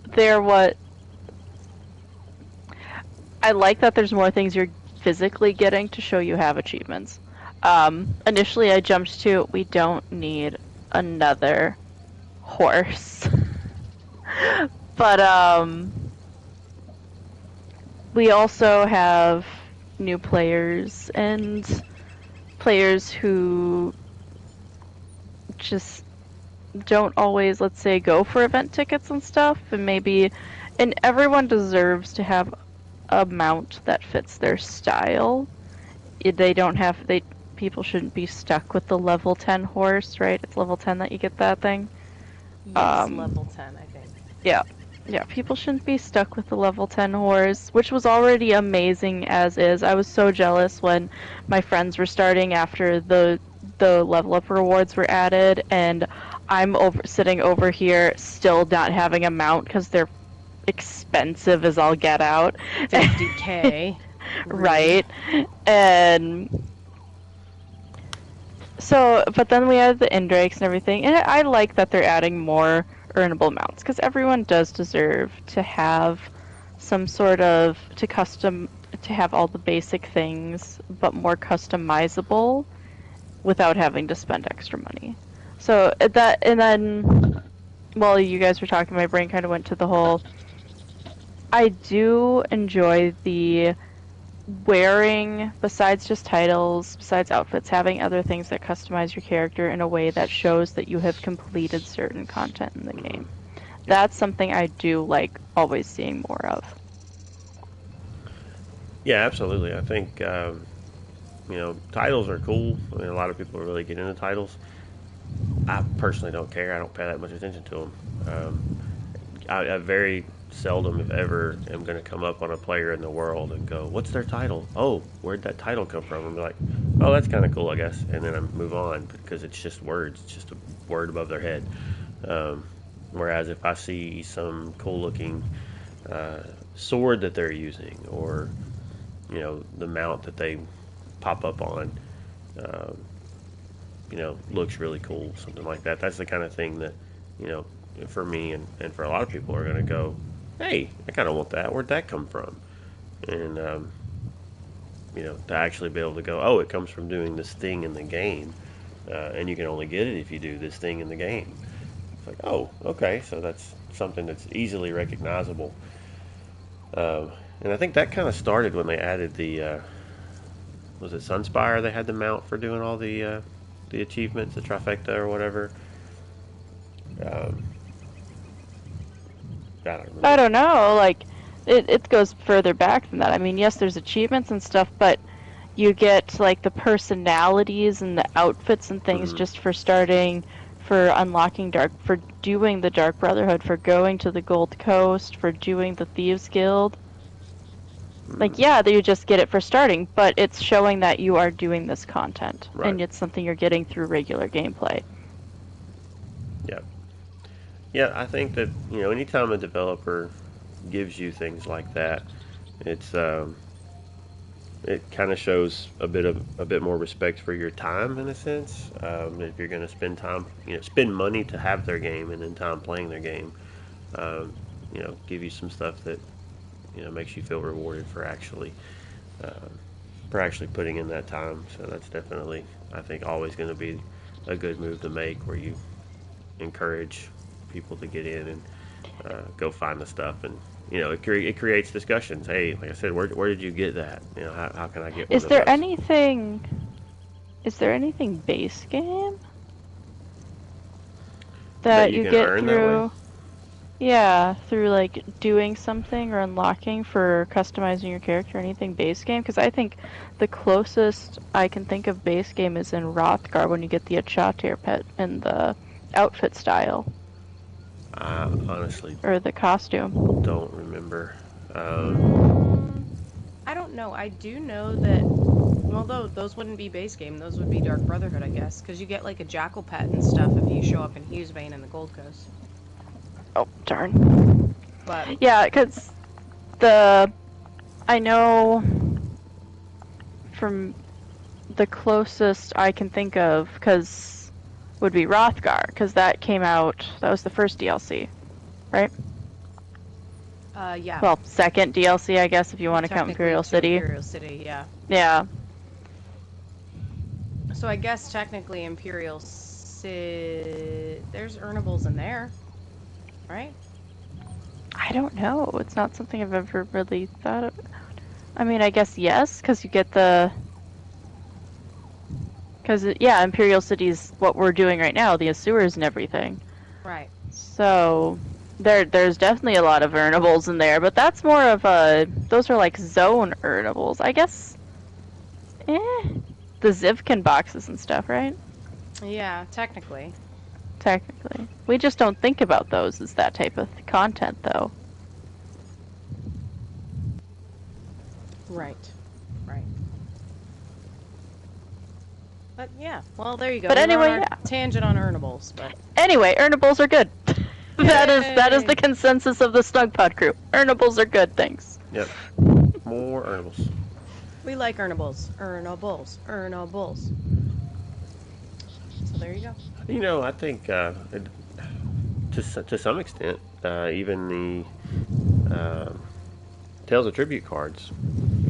[SPEAKER 2] I like that there's more things you're physically getting to show you have achievements. Initially I jumped to, we don't need another horse. But we also have new players and players who just don't always, let's say, go for event tickets and stuff, and everyone deserves to have a mount that fits their style. People shouldn't be stuck with the level 10 horse, right? It's level 10 that you get that thing.
[SPEAKER 1] Yes, level 10, I think.
[SPEAKER 2] Yeah, people shouldn't be stuck with the level 10 horse, which was already amazing as is. I was so jealous when my friends were starting after the level up rewards were added, and I'm sitting over here still not having a mount because they're expensive as all get out.
[SPEAKER 1] 50k.
[SPEAKER 2] Right. And so, but then we added the Indrakes and everything, and I like that they're adding more earnable mounts, because everyone does deserve to have some sort of, to have all the basic things, but more customizable without having to spend extra money. So that, and then while you guys were talking, my brain kind of went to the whole, I do enjoy the wearing, besides just titles, besides outfits, having other things that customize your character in a way that shows that you have completed certain content in the game. That's something I do like always seeing more of.
[SPEAKER 3] Yeah, absolutely. I think titles are cool. I mean, a lot of people really get into titles. I personally don't care. I don't pay that much attention to them. I very seldom, if ever, am going to come up on a player in the world and go, what's their title? Oh, where'd that title come from? And be like, oh, that's kind of cool, I guess. And then I move on, because it's just words. It's just a word above their head. Whereas if I see some cool looking sword that they're using, or the mount that they pop up on, looks really cool, something like that, that's the kind of thing that for me and for a lot of people are going to go, hey, I kind of want that. Where'd that come from? And to actually be able to go, oh, it comes from doing this thing in the game, and you can only get it if you do this thing in the game. It's like, oh, okay, so that's something that's easily recognizable. And I think that kind of started when they added the was it Sunspire? They had the mount for doing all the achievements, the trifecta or whatever.
[SPEAKER 2] I don't know, like, it goes further back than that. I mean, yes, there's achievements and stuff, but you get like the personalities and the outfits and things just for starting, for unlocking for doing the Dark Brotherhood, for going to the Gold Coast, for doing the Thieves Guild. Like, yeah, you just get it for starting, but it's showing that you are doing this content,
[SPEAKER 3] Right.
[SPEAKER 2] and it's something you're getting through regular gameplay.
[SPEAKER 3] Yeah. Yeah, I think that, anytime a developer gives you things like that, it's it kind of shows a bit more respect for your time in a sense. If you're going to spend time, spend money to have their game and then time playing their game, give you some stuff that makes you feel rewarded uh, for actually putting in that time. So that's definitely, I think, always going to be a good move to make, where you encourage people to get in and go find the stuff, and it creates discussions. Hey, like I said, where did you get that? How can I get one
[SPEAKER 2] Is
[SPEAKER 3] of
[SPEAKER 2] there
[SPEAKER 3] those?
[SPEAKER 2] anything base game
[SPEAKER 3] That
[SPEAKER 2] that
[SPEAKER 3] you
[SPEAKER 2] you
[SPEAKER 3] can
[SPEAKER 2] get
[SPEAKER 3] earn that way?
[SPEAKER 2] through? Yeah, through like doing something or unlocking for customizing your character, anything base game? Because I think the closest I can think of base game is in Rothgar when you get the Achatir pet and the outfit style
[SPEAKER 3] I honestly
[SPEAKER 2] or the costume.
[SPEAKER 3] don't remember.
[SPEAKER 1] I don't know. I do know that, although those wouldn't be base game, those would be Dark Brotherhood, I guess, because you get like a jackal pet and stuff if you show up in Hughesbane in the Gold Coast.
[SPEAKER 2] Oh, darn.
[SPEAKER 1] But
[SPEAKER 2] Yeah, because I know from the closest I can think of, because would be Rothgar, because that came out, that was the first DLC, right?
[SPEAKER 1] yeah,
[SPEAKER 2] Well, second DLC, I guess, if you want to count
[SPEAKER 1] technically
[SPEAKER 2] Imperial
[SPEAKER 1] to
[SPEAKER 2] City.
[SPEAKER 1] Imperial City, yeah.
[SPEAKER 2] Yeah.
[SPEAKER 1] So I guess technically Imperial City, there's earnables in there, right?
[SPEAKER 2] I don't know. It's not something I've ever really thought of. I mean, I guess yes, because you get the... Because, yeah, Imperial City's what we're doing right now, the sewers and everything.
[SPEAKER 1] Right.
[SPEAKER 2] So, there's definitely a lot of earnables in there, but that's more of a... Those are like zone earnables. I guess... The Zivkin boxes and stuff, right?
[SPEAKER 1] Yeah, technically.
[SPEAKER 2] Technically. We just don't think about those as that type of content, though.
[SPEAKER 1] Right. Right. But yeah, well, there you go.
[SPEAKER 2] But
[SPEAKER 1] We were
[SPEAKER 2] anyway,
[SPEAKER 1] on our
[SPEAKER 2] yeah.
[SPEAKER 1] tangent on earnables, but
[SPEAKER 2] Anyway, earnables are good. that is
[SPEAKER 1] Yay!
[SPEAKER 2] the consensus of the Snugpod crew. Earnables are good things.
[SPEAKER 3] Yep. More earnables.
[SPEAKER 1] we like earnables. Earnables. Earnables. So there you go.
[SPEAKER 3] I think to some extent, even the Tales of Tribute cards.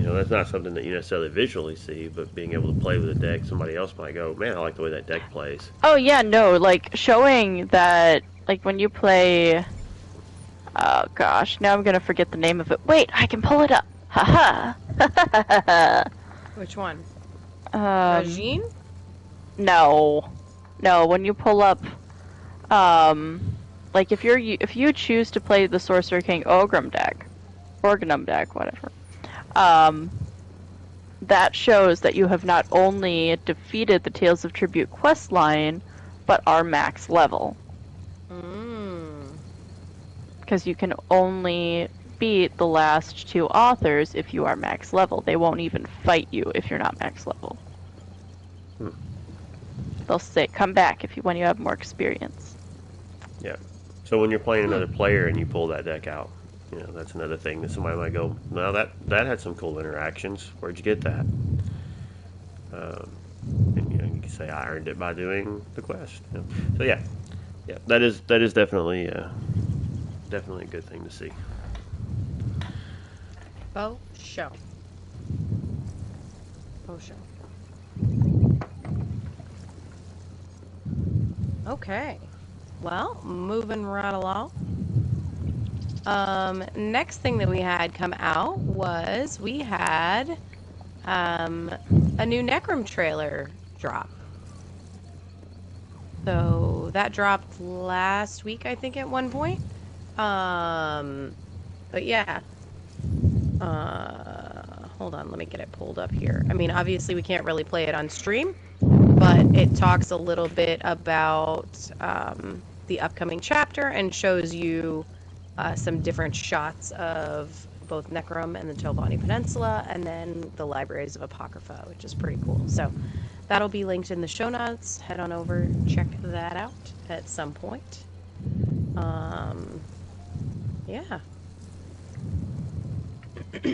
[SPEAKER 3] That's not something that you necessarily visually see, but being able to play with a deck, somebody else might go, man, I like the way that deck plays.
[SPEAKER 2] Oh yeah, no, like showing that, like when you play, oh gosh, now I'm gonna forget the name of it. Wait, I can pull it up. Haha.
[SPEAKER 1] Which one?
[SPEAKER 2] um,
[SPEAKER 1] Regine?
[SPEAKER 2] no, when you pull up, like if you choose to play the Sorcerer King Orgnum deck, whatever. That shows that you have not only defeated the Tales of Tribute quest line, but are max level. Because you can only beat the last two authors if you are max level. They won't even fight you if you're not max level. They'll say, come back when you have more experience.
[SPEAKER 3] Yeah. So when you're playing another player and you pull that deck out, that's another thing that somebody might go, no, that had some cool interactions. Where'd you get that? And you can say I earned it by doing the quest. So yeah, that is definitely a good thing to see.
[SPEAKER 1] Show. Okay. Well, moving right along. Next thing that we had come out was we had a new Necrom trailer drop. So that dropped last week, I think, at one point. But yeah. hold on, let me get it pulled up here. I mean, obviously we can't really play it on stream, but it talks a little bit about the upcoming chapter and shows you some different shots of both Necrom and the Tobani Peninsula, and then the Libraries of Apocrypha, which is pretty cool. So that'll be linked in the show notes. Head on over, check that out at some point. Yeah. Let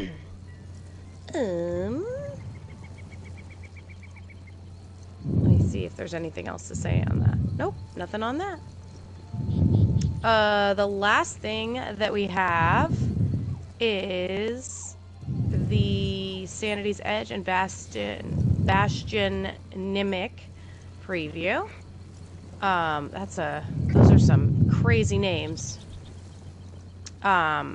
[SPEAKER 1] me see if there's anything else to say on that. Nope, nothing on that. The last thing that we have is the Sanity's Edge and Bastion Nimic preview. Those are some crazy names. Yeah.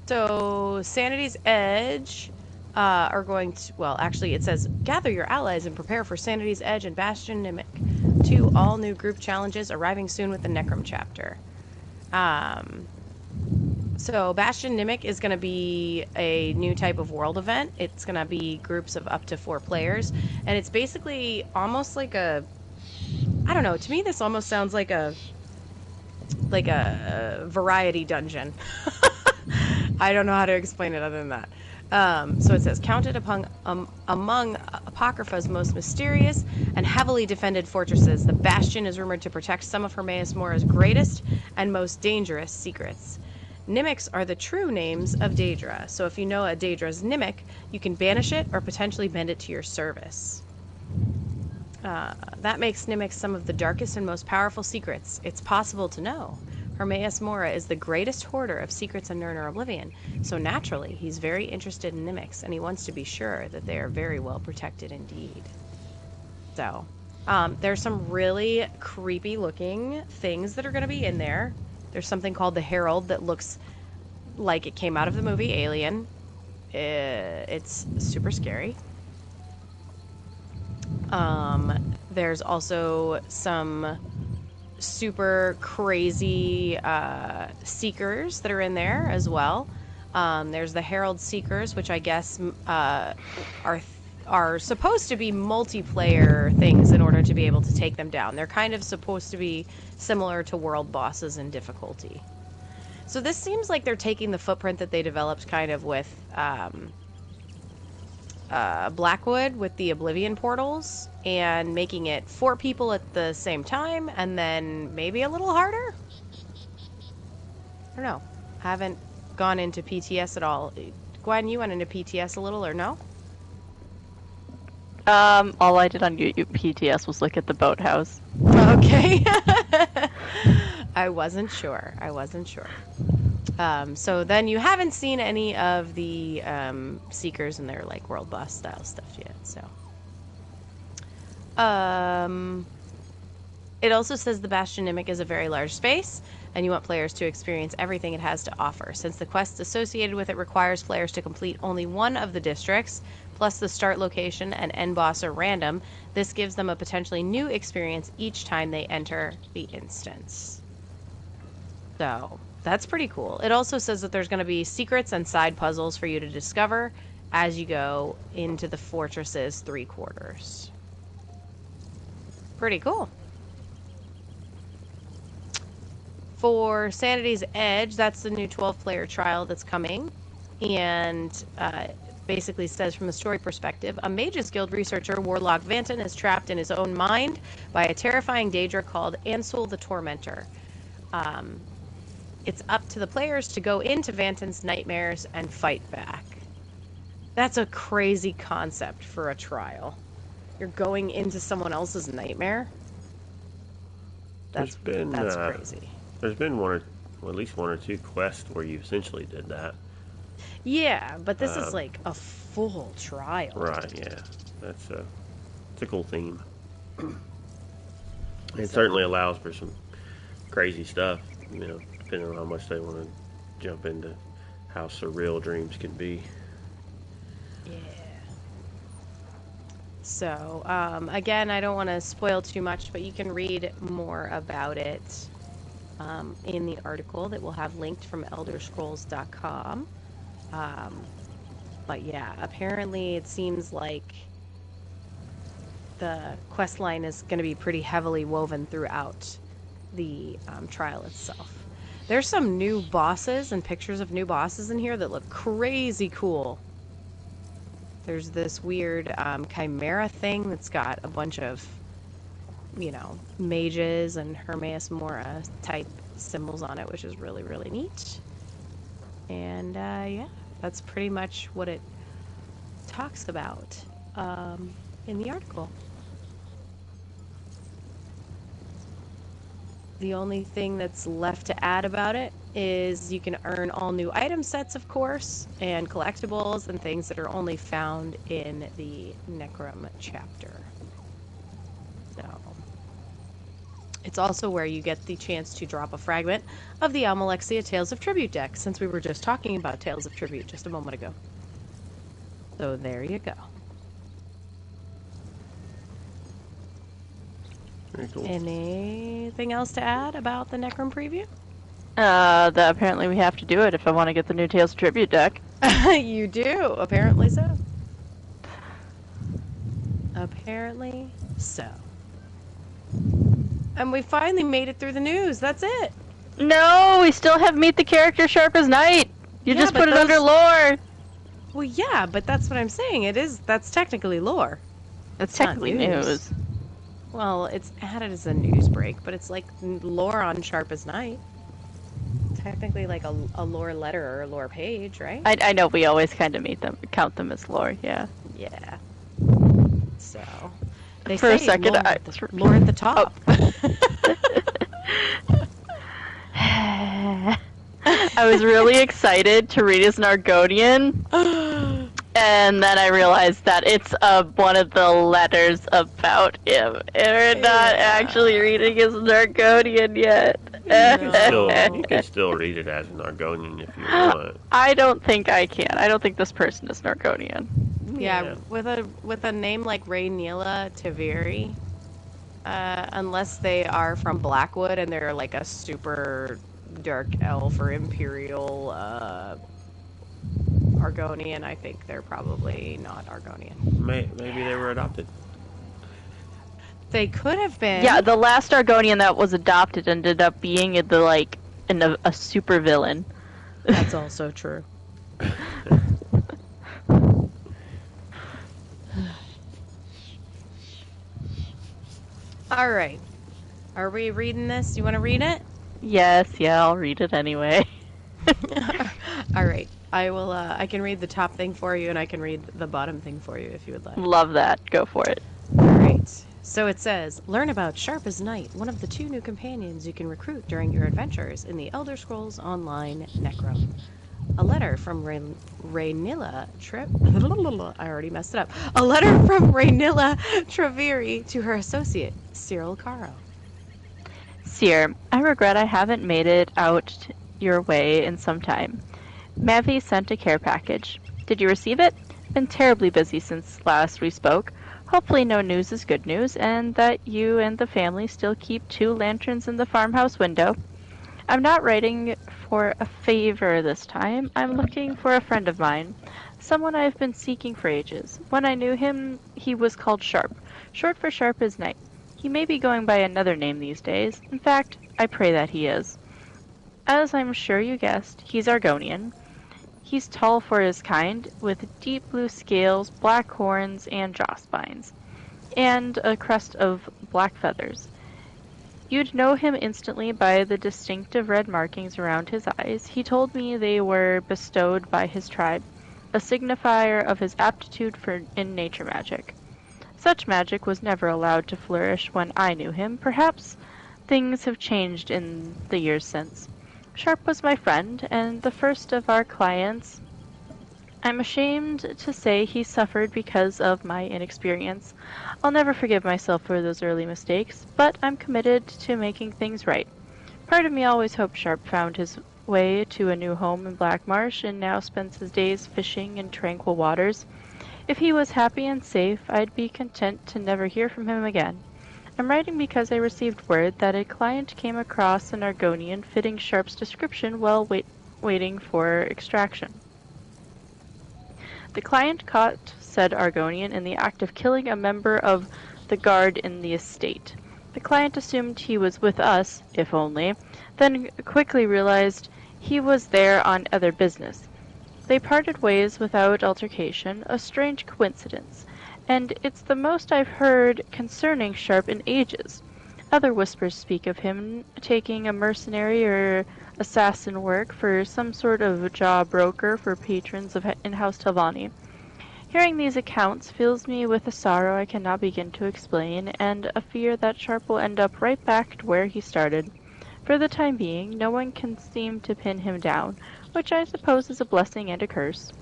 [SPEAKER 1] So Sanity's Edge are going to, well, actually it says, gather your allies and prepare for Sanity's Edge and Bastion Nimic. 2 all-new group challenges arriving soon with the Necrom chapter. So Bastion Nimic is going to be a new type of world event. It's going to be groups of up to 4 players. And it's basically almost like I don't know, to me this almost sounds like a variety dungeon. I don't know how to explain it other than that. So it says, counted among Apocrypha's most mysterious and heavily defended fortresses, the Bastion is rumored to protect some of Hermaeus Mora's greatest and most dangerous secrets. Nimics are the true names of Daedra, so if you know a Daedra's Nimic, you can banish it or potentially bend it to your service. That makes Nimics some of the darkest and most powerful secrets it's possible to know. Hermaeus Mora is the greatest hoarder of secrets in Nirn Oblivion, so naturally he's very interested in Nimics, and he wants to be sure that they are very well protected indeed. So, there's some really creepy looking things that are going to be in there. There's something called the Herald that looks like it came out of the movie Alien. It's super scary. There's also some super crazy Seekers that are in there as well. There's the Herald Seekers, which I guess are supposed to be multiplayer things in order to be able to take them down. They're kind of supposed to be similar to world bosses in difficulty. So this seems like they're taking the footprint that they developed kind of with Blackwood with the Oblivion portals and making it 4 people at the same time and then maybe a little harder? I don't know. I haven't gone into PTS at all. Gwen, you went into PTS a little or no?
[SPEAKER 2] All I did on PTS was look at the boathouse.
[SPEAKER 1] Okay. I wasn't sure. So then you haven't seen any of the Seekers and their like world boss style stuff yet. So, it also says the Bastion Nimic is a very large space, and you want players to experience everything it has to offer. Since the quest associated with it requires players to complete only one of the districts, plus the start location and end boss are random, this gives them a potentially new experience each time they enter the instance. So that's pretty cool. It also says that there's going to be secrets and side puzzles for you to discover as you go into the fortress's 3 quarters. Pretty cool. For Sanity's Edge, that's the new 12-player trial that's coming. And basically says from the story perspective, a Mages Guild researcher, Warlock Vanton, is trapped in his own mind by a terrifying Daedra called Ansul the Tormentor. It's up to the players to go into Vanton's nightmares and fight back. That's a crazy concept for a trial. You're going into someone else's nightmare? That's crazy.
[SPEAKER 3] There's been at least one or two quests where you essentially did that.
[SPEAKER 1] Yeah, but this is like a full trial.
[SPEAKER 3] Right, yeah. It's a cool theme. It certainly allows for some crazy stuff, depending on how much they want to jump into how surreal dreams can be.
[SPEAKER 1] Yeah. So, again, I don't want to spoil too much, but you can read more about it in the article that we'll have linked from elderscrolls.com. Um, but yeah, apparently it seems like the quest line is going to be pretty heavily woven throughout the trial itself. There's some new bosses and pictures of new bosses in here that look crazy cool. There's this weird chimera thing that's got a bunch of, mages and Hermes Mora type symbols on it, which is really, really neat. And yeah, that's pretty much what it talks about in the article. The only thing that's left to add about it is you can earn all new item sets, of course, and collectibles and things that are only found in the Necrom chapter. So, it's also where you get the chance to drop a fragment of the Almalexia Tales of Tribute deck, since we were just talking about Tales of Tribute just a moment ago. So there you go.
[SPEAKER 3] Very cool.
[SPEAKER 1] Anything else to add about the Necrom preview?
[SPEAKER 2] That apparently we have to do it if I want to get the new Tales Tribute deck.
[SPEAKER 1] You do, apparently so. Apparently so. And we finally made it through the news. That's it.
[SPEAKER 2] No, we still have Meet the Character Sharp as Night. You
[SPEAKER 1] Yeah,
[SPEAKER 2] just
[SPEAKER 1] but
[SPEAKER 2] put it under lore.
[SPEAKER 1] Well, yeah, but that's what I'm saying. That's technically lore.
[SPEAKER 2] It's
[SPEAKER 1] not
[SPEAKER 2] technically
[SPEAKER 1] news.
[SPEAKER 2] news.
[SPEAKER 1] Well, it's added as a news break, but it's like lore on Sharp as Night. Technically like a lore letter or a lore page, right?
[SPEAKER 2] I know we always kind of count them as lore, yeah.
[SPEAKER 1] Yeah. So they
[SPEAKER 2] For a
[SPEAKER 1] say
[SPEAKER 2] second,
[SPEAKER 1] lore at the top.
[SPEAKER 2] I was really excited to read his Nargonian, and then I realized that it's one of the letters about him. And we're not actually reading his Nargonian yet.
[SPEAKER 3] You can still read it as an Argonian if you want.
[SPEAKER 2] I don't think I can. I don't think this person is Nargonian.
[SPEAKER 1] Yeah, with a name like Rhaenyra Taviri, unless they are from Blackwood and they're like a super dark elf or imperial Argonian, I think they're probably not Argonian.
[SPEAKER 3] Maybe they were adopted.
[SPEAKER 1] They could have been.
[SPEAKER 2] Yeah, the last Argonian that was adopted ended up being a super villain.
[SPEAKER 1] That's also true. All right. Are we reading this? You want to read it?
[SPEAKER 2] Yes, yeah, I'll read it anyway.
[SPEAKER 1] All right. I will. I can read the top thing for you, and I can read the bottom thing for you if you would like.
[SPEAKER 2] Love that. Go for it.
[SPEAKER 1] All right. So it says, learn about Sharp as Night, one of the 2 new companions you can recruit during your adventures in the Elder Scrolls Online Necrom. A letter from Rhaenyra I already messed it up. A letter from Rhaenyra Traviri to her associate, Cyril Caro.
[SPEAKER 2] Seer, I regret I haven't made it out your way in some time. Mavi sent a care package. Did you receive it? Been terribly busy since last we spoke. Hopefully no news is good news, and that you and the family still keep 2 lanterns in the farmhouse window. I'm not writing for a favor this time. I'm looking for a friend of mine, someone I've been seeking for ages. When I knew him, he was called Sharp, short for Sharp as Night. He may be going by another name these days. In fact, I pray that he is. As I'm sure you guessed, he's Argonian. He's tall for his kind, with deep blue scales, black horns, and jaw spines, and a crest of black feathers. You'd know him instantly by the distinctive red markings around his eyes. He told me they were bestowed by his tribe, a signifier of his aptitude in nature magic. Such magic was never allowed to flourish when I knew him. Perhaps things have changed in the years since. Sharp was my friend, and the first of our clients. I'm ashamed to say he suffered because of my inexperience. I'll never forgive myself for those early mistakes, but I'm committed to making things right. Part of me always hoped Sharp found his way to a new home in Black Marsh and now spends his days fishing in tranquil waters. If he was happy and safe, I'd be content to never hear from him again. I'm writing because I received word that a client came across an Argonian fitting Sharp's description while waiting for extraction. The client caught said Argonian in the act of killing a member of the guard in the estate. The client assumed he was with us, if only, then quickly realized he was there on other business. They parted ways without altercation, a strange coincidence, and it's the most I've heard concerning Sharp in ages. Other whispers speak of him taking a mercenary or assassin work for some sort of job broker for patrons of in-house Telvanni. Hearing these accounts fills me with a sorrow I cannot begin to explain, and a fear that Sharp will end up right back to where he started. For the time being, no one can seem to pin him down, which I suppose is a blessing and a curse.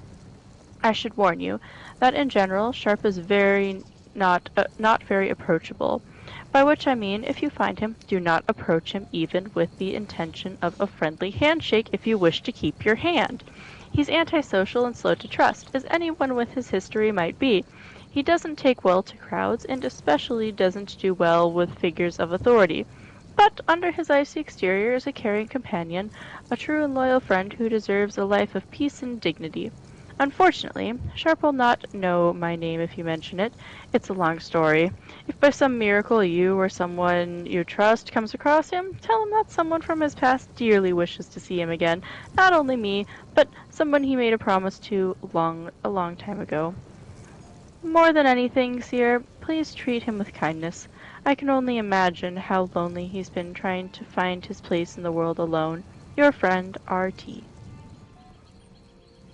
[SPEAKER 2] I should warn you that in general, Sharp is not very approachable. By which I mean, if you find him, do not approach him even with the intention of a friendly handshake if you wish to keep your hand. He's antisocial and slow to trust, as anyone with his history might be. He doesn't take well to crowds, and especially doesn't do well with figures of authority. But under his icy exterior is a caring companion, a true and loyal friend who deserves a life of peace and dignity. Unfortunately, Sharp will not know my name if you mention it. It's a long story. If by some miracle you or someone you trust comes across him, tell him that someone from his past dearly wishes to see him again. Not only me, but someone he made a promise to a long time ago. More than anything, Seer, please treat him with kindness. I can only imagine how lonely he's been trying to find his place in the world alone. Your friend, R.T.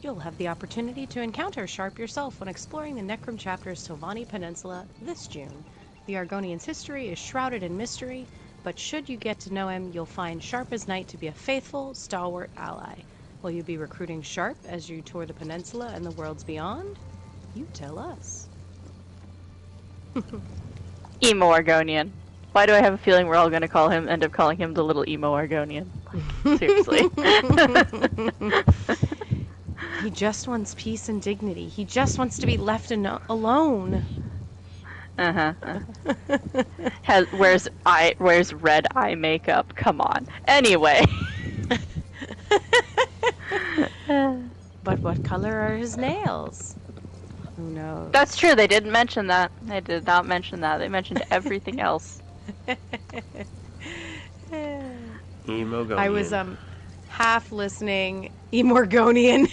[SPEAKER 1] You'll have the opportunity to encounter Sharp yourself when exploring the Necrum Chapter's Telvanni Peninsula this June. The Argonian's history is shrouded in mystery, but should you get to know him, you'll find Sharp as Knight to be a faithful, stalwart ally. Will you be recruiting Sharp as you tour the peninsula and the worlds beyond? You tell us.
[SPEAKER 2] Emo Argonian. Why do I have a feeling we're all going to end up calling him the little emo Argonian? Seriously.
[SPEAKER 1] He just wants peace and dignity. He just wants to be left alone.
[SPEAKER 2] Where's red eye makeup? Come on. Anyway.
[SPEAKER 1] But what color are his nails? Who knows?
[SPEAKER 2] That's true. They didn't mention that. They did not mention that. They mentioned everything else.
[SPEAKER 3] Emogonian.
[SPEAKER 1] I was half listening. Emorgonian.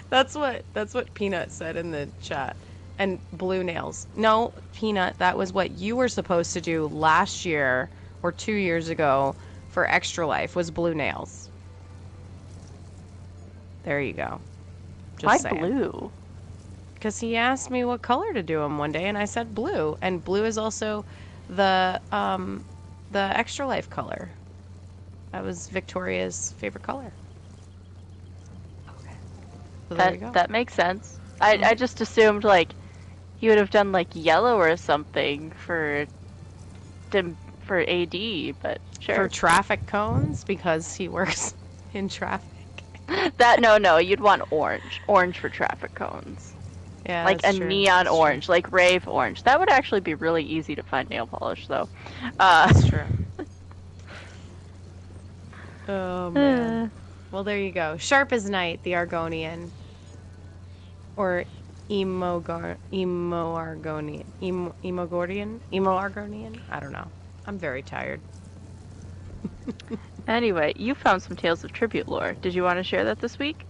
[SPEAKER 1] That's what Peanut said in the chat. And blue nails. No, Peanut, that was what you were supposed to do last year or 2 years ago for Extra Life, was blue nails. There you go. Just
[SPEAKER 2] Why
[SPEAKER 1] saying.
[SPEAKER 2] blue?
[SPEAKER 1] Because he asked me what color to do them one day, and I said blue. And blue is also the Extra Life color. That was Victoria's favorite color.
[SPEAKER 2] Okay.
[SPEAKER 1] So there you go.
[SPEAKER 2] That makes sense. I just assumed, like, you would have done, like, yellow or something for AD, but sure.
[SPEAKER 1] For traffic cones, because he works in traffic.
[SPEAKER 2] No, you'd want orange. Orange for traffic cones.
[SPEAKER 1] Yeah,
[SPEAKER 2] like a
[SPEAKER 1] true.
[SPEAKER 2] neon orange, like rave orange. That would actually be really easy to find nail polish, though.
[SPEAKER 1] That's true. Oh, man. Well, there you go. Sharp as Night, the Argonian. Or Emo-Argonian? Emo-Argonian? I don't know. I'm very tired.
[SPEAKER 2] Anyway, you found some Tales of Tribute lore. Did you want to share that this week?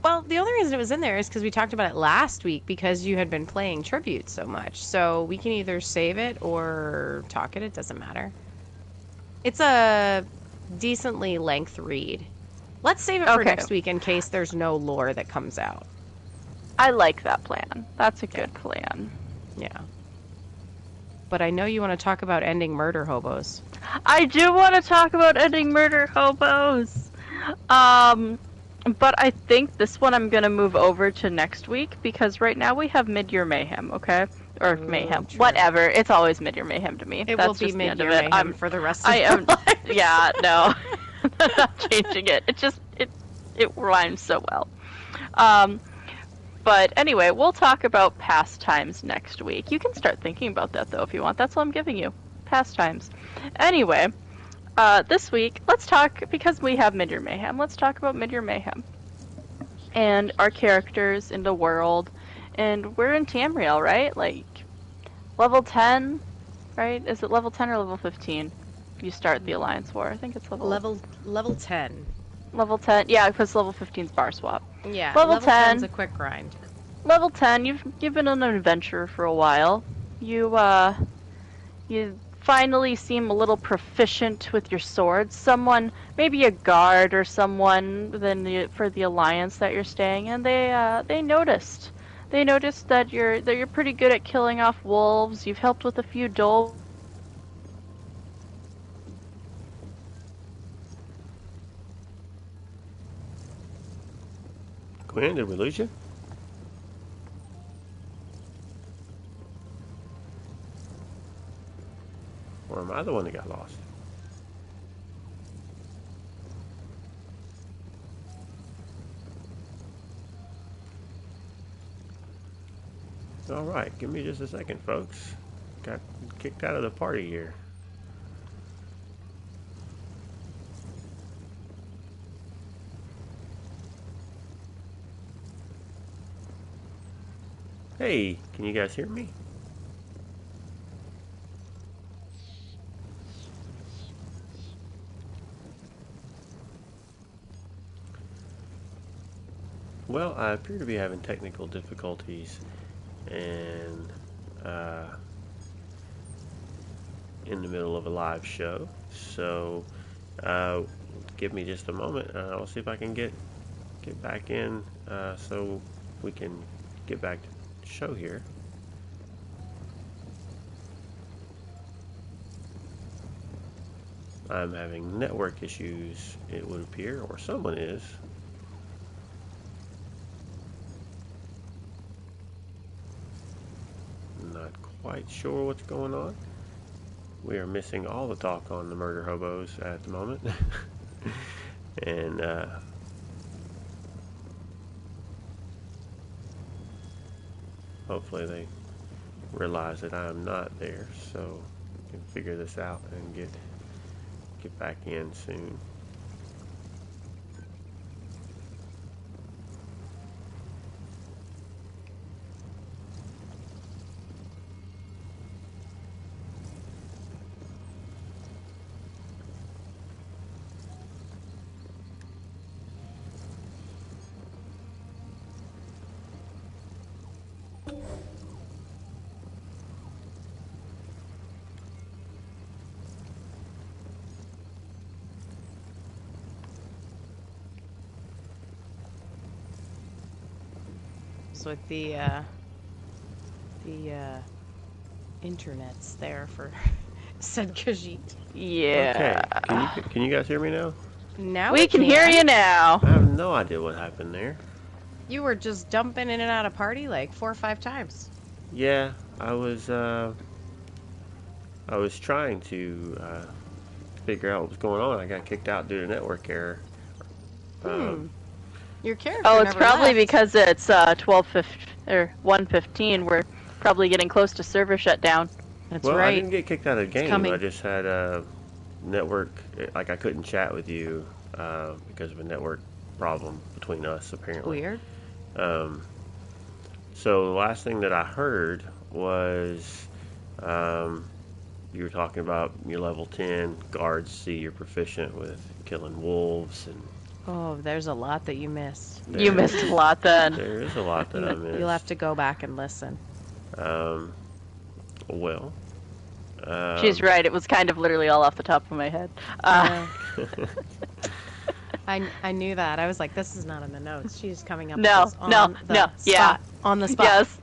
[SPEAKER 1] Well, the only reason it was in there is because we talked about it last week because you had been playing Tribute so much. So we can either save it or talk it. It doesn't matter. It's a decently length read. Let's save it for next week in case there's no lore that comes out.
[SPEAKER 2] I like that plan. That's a good plan.
[SPEAKER 1] Yeah. But I know you want to talk about ending murder hobos.
[SPEAKER 2] I do want to talk about ending murder hobos. But I think this one I'm going to move over to next week because right now we have Mid-Year Mayhem, okay? Or Mayhem.
[SPEAKER 1] True.
[SPEAKER 2] Whatever. It's always Mid-Year Mayhem to me.
[SPEAKER 1] It
[SPEAKER 2] That's
[SPEAKER 1] will be
[SPEAKER 2] just the end of
[SPEAKER 1] Mid-Year
[SPEAKER 2] it.
[SPEAKER 1] Mayhem for the rest of your life.
[SPEAKER 2] Yeah, no. I'm not changing it. It rhymes so well. But anyway, we'll talk about pastimes next week. You can start thinking about that, though, if you want. That's all I'm giving you. Pastimes. Anyway, this week, let's talk, because we have Mid-Year Mayhem, let's talk about Mid-Year Mayhem. and our characters in the world. And we're in Tamriel, right? Like, level 10, right? Is it level 10 or level 15? You start the Alliance War. I think it's
[SPEAKER 1] Level 10.
[SPEAKER 2] level 10. Yeah, because level 15 is bar swap.
[SPEAKER 1] Yeah,
[SPEAKER 2] Level
[SPEAKER 1] level 10's
[SPEAKER 2] 10.
[SPEAKER 1] a quick grind.
[SPEAKER 2] Level 10, you've been on an adventure for a while. You finally seem a little proficient with your swords. Someone, maybe a guard or someone for the alliance that you're staying in, they noticed. They noticed that you're pretty good at killing off wolves. You've helped with a few dole.
[SPEAKER 3] Gwen, did we lose you? Or am I the one that got lost? Alright, give me just a second, folks. Got kicked out of the party here. Hey, can you guys hear me? Well, I appear to be having technical difficulties, and in the middle of a live show. So, give me just a moment. I'll see if I can get back in, so we can get back to the show here. I'm having network issues, it would appear, or someone is. Not quite sure what's going on. We are missing all the talk on the murder hobos at the moment. And hopefully they realize that I am not there, so we can figure this out and get back in soon.
[SPEAKER 1] So with the internet's there for said Khajiit.
[SPEAKER 2] Yeah.
[SPEAKER 3] Okay, can you guys hear me now?
[SPEAKER 1] Now
[SPEAKER 2] We can hear you now.
[SPEAKER 3] I have no idea what happened there.
[SPEAKER 1] You were just dumping in and out of party like 4 or 5 times.
[SPEAKER 3] Yeah, I was trying to figure out what was going on. I got kicked out due to network error.
[SPEAKER 1] Your character.
[SPEAKER 2] Oh, it's
[SPEAKER 1] never
[SPEAKER 2] probably
[SPEAKER 1] left.
[SPEAKER 2] because it's 1:15. We're probably getting close to server shutdown.
[SPEAKER 1] That's
[SPEAKER 3] Well,
[SPEAKER 1] right.
[SPEAKER 3] I didn't get kicked out of the game.
[SPEAKER 1] coming.
[SPEAKER 3] I just had a network, like I couldn't chat with you because of a network problem between us, apparently.
[SPEAKER 1] Weird.
[SPEAKER 3] So the last thing that I heard was you were talking about your level 10 guards see you're proficient with killing wolves, and
[SPEAKER 1] Oh, there's a lot that you missed.
[SPEAKER 2] You missed a lot then.
[SPEAKER 3] there is a lot that I missed.
[SPEAKER 1] You'll have to go back and listen.
[SPEAKER 3] Well,
[SPEAKER 2] She's right. It was kind of literally all off the top of my head.
[SPEAKER 1] I knew that. I was like, this is not in the notes. She's coming up with
[SPEAKER 2] No,
[SPEAKER 1] this on
[SPEAKER 2] no,
[SPEAKER 1] the
[SPEAKER 2] no,
[SPEAKER 1] spot.
[SPEAKER 2] yeah.
[SPEAKER 1] On the spot.
[SPEAKER 2] Yes.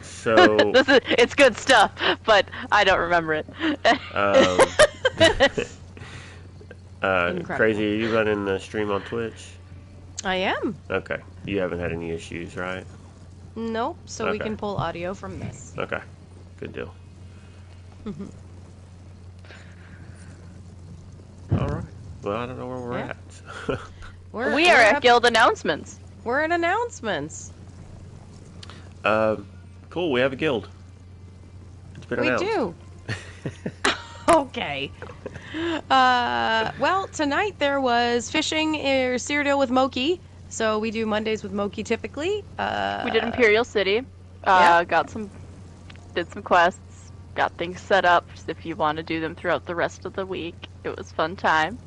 [SPEAKER 3] so
[SPEAKER 2] It's good stuff, but I don't remember it.
[SPEAKER 1] Incredible.
[SPEAKER 3] Crazy, are you running the stream on Twitch?
[SPEAKER 1] I am.
[SPEAKER 3] Okay, you haven't had any issues, right?
[SPEAKER 1] Nope. So we
[SPEAKER 3] Okay.
[SPEAKER 1] can pull audio from this.
[SPEAKER 3] Okay, good deal. All right. Well, I don't know where we're
[SPEAKER 1] Yeah.
[SPEAKER 3] at.
[SPEAKER 2] We are at guild announcements.
[SPEAKER 1] We're in announcements.
[SPEAKER 3] Cool. We have a guild. It's been
[SPEAKER 1] We
[SPEAKER 3] announced.
[SPEAKER 1] do. Okay. Well, tonight there was fishing Cyrodiil with Moki So we do Mondays with Moki typically.
[SPEAKER 2] We did Imperial City.
[SPEAKER 1] Yeah.
[SPEAKER 2] Did some quests. Got things set up if you want to do them throughout the rest of the week. It was fun time.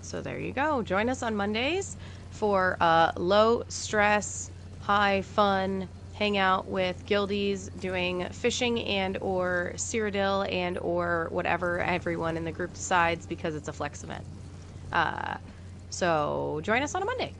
[SPEAKER 1] So there you go. Join us on Mondays for low stress, high fun hangout with guildies doing fishing and or Cyrodiil and or whatever everyone in the group decides because it's a flex event. So join us on a Monday.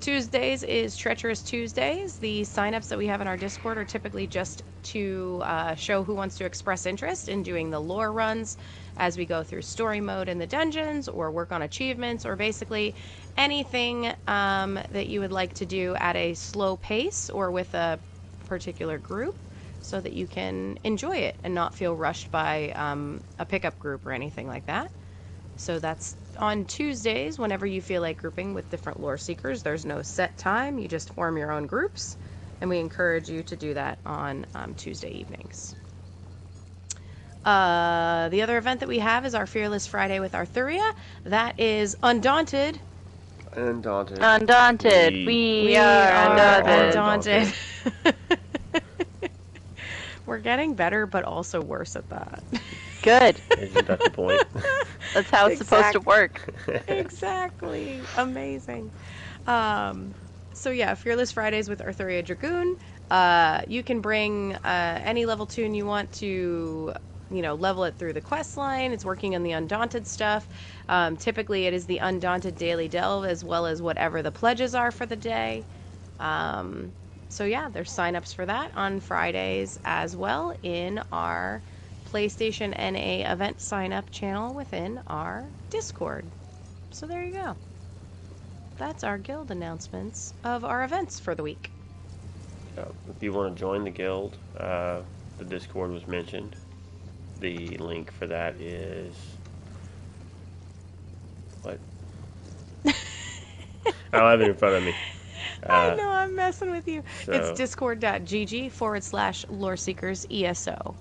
[SPEAKER 1] Tuesdays is Treacherous Tuesdays. The signups that we have in our Discord are typically just to show who wants to express interest in doing the lore runs as we go through story mode in the dungeons or work on achievements or basically anything that you would like to do at a slow pace or with a particular group so that you can enjoy it and not feel rushed by a pickup group or anything like that. So that's on Tuesdays whenever you feel like grouping with different lore seekers. There's no set time. You just form your own groups, and we encourage you to do that on Tuesday evenings. The other event that we have is our Fearless Friday with Arthuria. That is Undaunted.
[SPEAKER 3] Undaunted.
[SPEAKER 2] Undaunted. We are
[SPEAKER 1] Undaunted. We're getting better, but also worse at that.
[SPEAKER 2] Good.
[SPEAKER 3] Isn't that the point?
[SPEAKER 2] That's how it's supposed to work.
[SPEAKER 1] Exactly. Amazing. So yeah, Fearless Fridays with Arthuria Dragoon. You can bring any level tune you want to, level it through the quest line. It's working on the Undaunted stuff. Typically, it is the Undaunted Daily Delve as well as whatever the pledges are for the day. So yeah, there's signups for that on Fridays as well in our PlayStation NA event sign-up channel within our Discord. So there you go. That's our guild announcements of our events for the week.
[SPEAKER 3] If you want to join the guild, the Discord was mentioned. The link for that is... What? I don't have it in front of me.
[SPEAKER 1] I know, I'm messing with you.
[SPEAKER 3] So,
[SPEAKER 1] it's discord.gg/loreseekers ESO.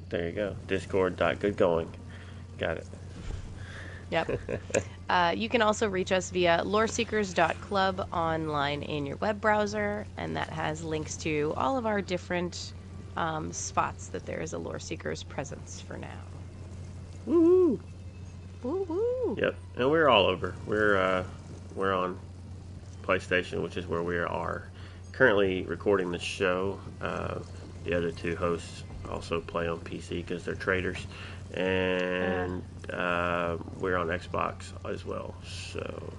[SPEAKER 3] There you go. Discord.goodgoing. Got it.
[SPEAKER 1] Yep. You can also reach us via loreseekers.club online in your web browser, and that has links to all of our different spots that there is a Lore Seekers presence for now.
[SPEAKER 3] Woo-hoo!
[SPEAKER 1] Woo-hoo!
[SPEAKER 3] Yep, and we're all over. We're on PlayStation, which is where we are currently recording the show. The other two hosts also play on PC because they're traders, and we're on Xbox as well. So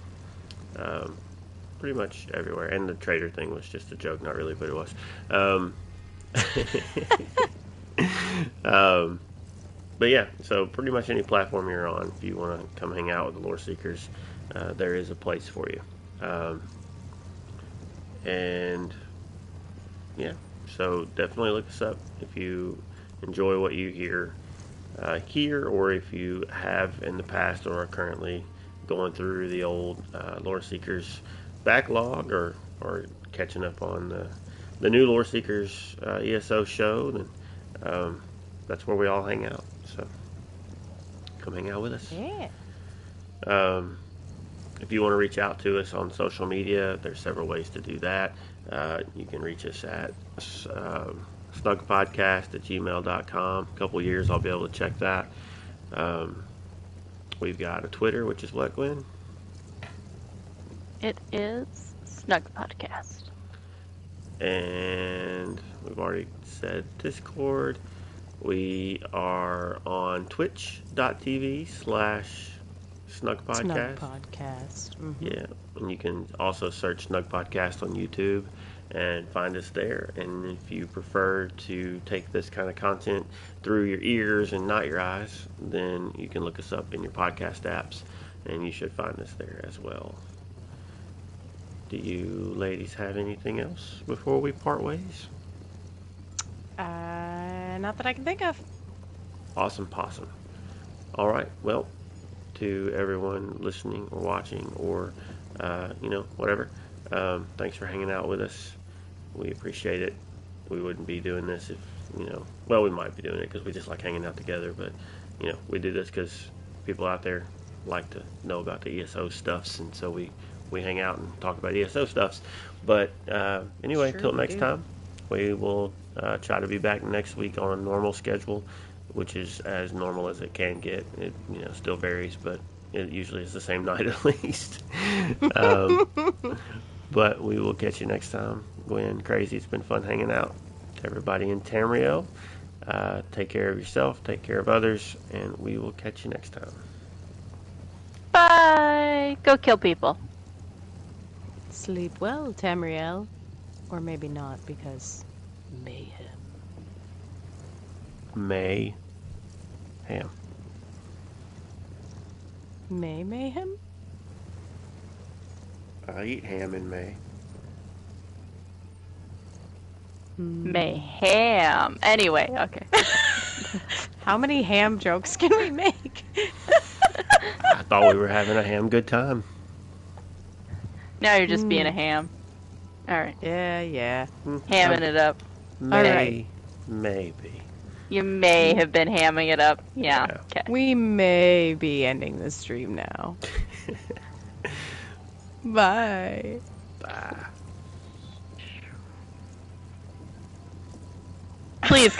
[SPEAKER 3] pretty much everywhere. And the trader thing was just a joke, not really, but it was. But yeah, so pretty much any platform you're on, if you want to come hang out with the Lore Seekers, there is a place for you. And yeah, so definitely look us up if you enjoy what you hear here, or if you have in the past or are currently going through the old Lore Seekers backlog, or catching up on the new Lore Seekers ESO show, then that's where we all hang out. So come hang out with us.
[SPEAKER 1] Yeah.
[SPEAKER 3] If you want to reach out to us on social media, there's several ways to do that. You can reach us at snugpodcast@gmail.com. A couple years I'll be able to check that. We've got a Twitter, which is what, Gwen?
[SPEAKER 2] It is Snugpod Cast.
[SPEAKER 3] And we've already said Discord. We are on twitch.tv/SnugPodcast.
[SPEAKER 1] Snug Podcast. Mm-hmm.
[SPEAKER 3] Yeah, and you can also search Snug Podcast on YouTube and find us there. And if you prefer to take this kind of content through your ears and not your eyes, then you can look us up in your podcast apps, and you should find us there as well. Do you ladies have anything else before we part ways?
[SPEAKER 1] Not that I can think of.
[SPEAKER 3] Awesome possum. All right, well, to everyone listening or watching or, whatever, thanks for hanging out with us. We appreciate it. We wouldn't be doing this if, we might be doing it because we just like hanging out together, but, we do this because people out there like to know about the ESO stuffs, and so we hang out and talk about ESO stuffs. But anyway,
[SPEAKER 1] Sure
[SPEAKER 3] till
[SPEAKER 1] we
[SPEAKER 3] next
[SPEAKER 1] do.
[SPEAKER 3] time, we will try to be back next week on a normal schedule, which is as normal as it can get. It still varies, but it usually is the same night at least. um, but we will catch you next time. Gwen, Crazy, it's been fun hanging out. To everybody in Tamriel, take care of yourself, take care of others, and we will catch you next time.
[SPEAKER 2] Bye. Go kill people.
[SPEAKER 1] Sleep well, Tamriel. Or maybe not, because mayhem.
[SPEAKER 3] May Ham.
[SPEAKER 1] Mayhem?
[SPEAKER 3] I eat ham in May.
[SPEAKER 2] Mayhem. Anyway, okay.
[SPEAKER 1] How many ham jokes can we make?
[SPEAKER 3] I thought we were having a ham good time.
[SPEAKER 2] Now you're just being a ham. All right.
[SPEAKER 1] Yeah.
[SPEAKER 2] Hamming it up.
[SPEAKER 3] May, maybe.
[SPEAKER 2] You may have been hamming it up. Yeah. Okay.
[SPEAKER 1] We may be ending the stream now. Bye.
[SPEAKER 3] Bye.
[SPEAKER 2] Please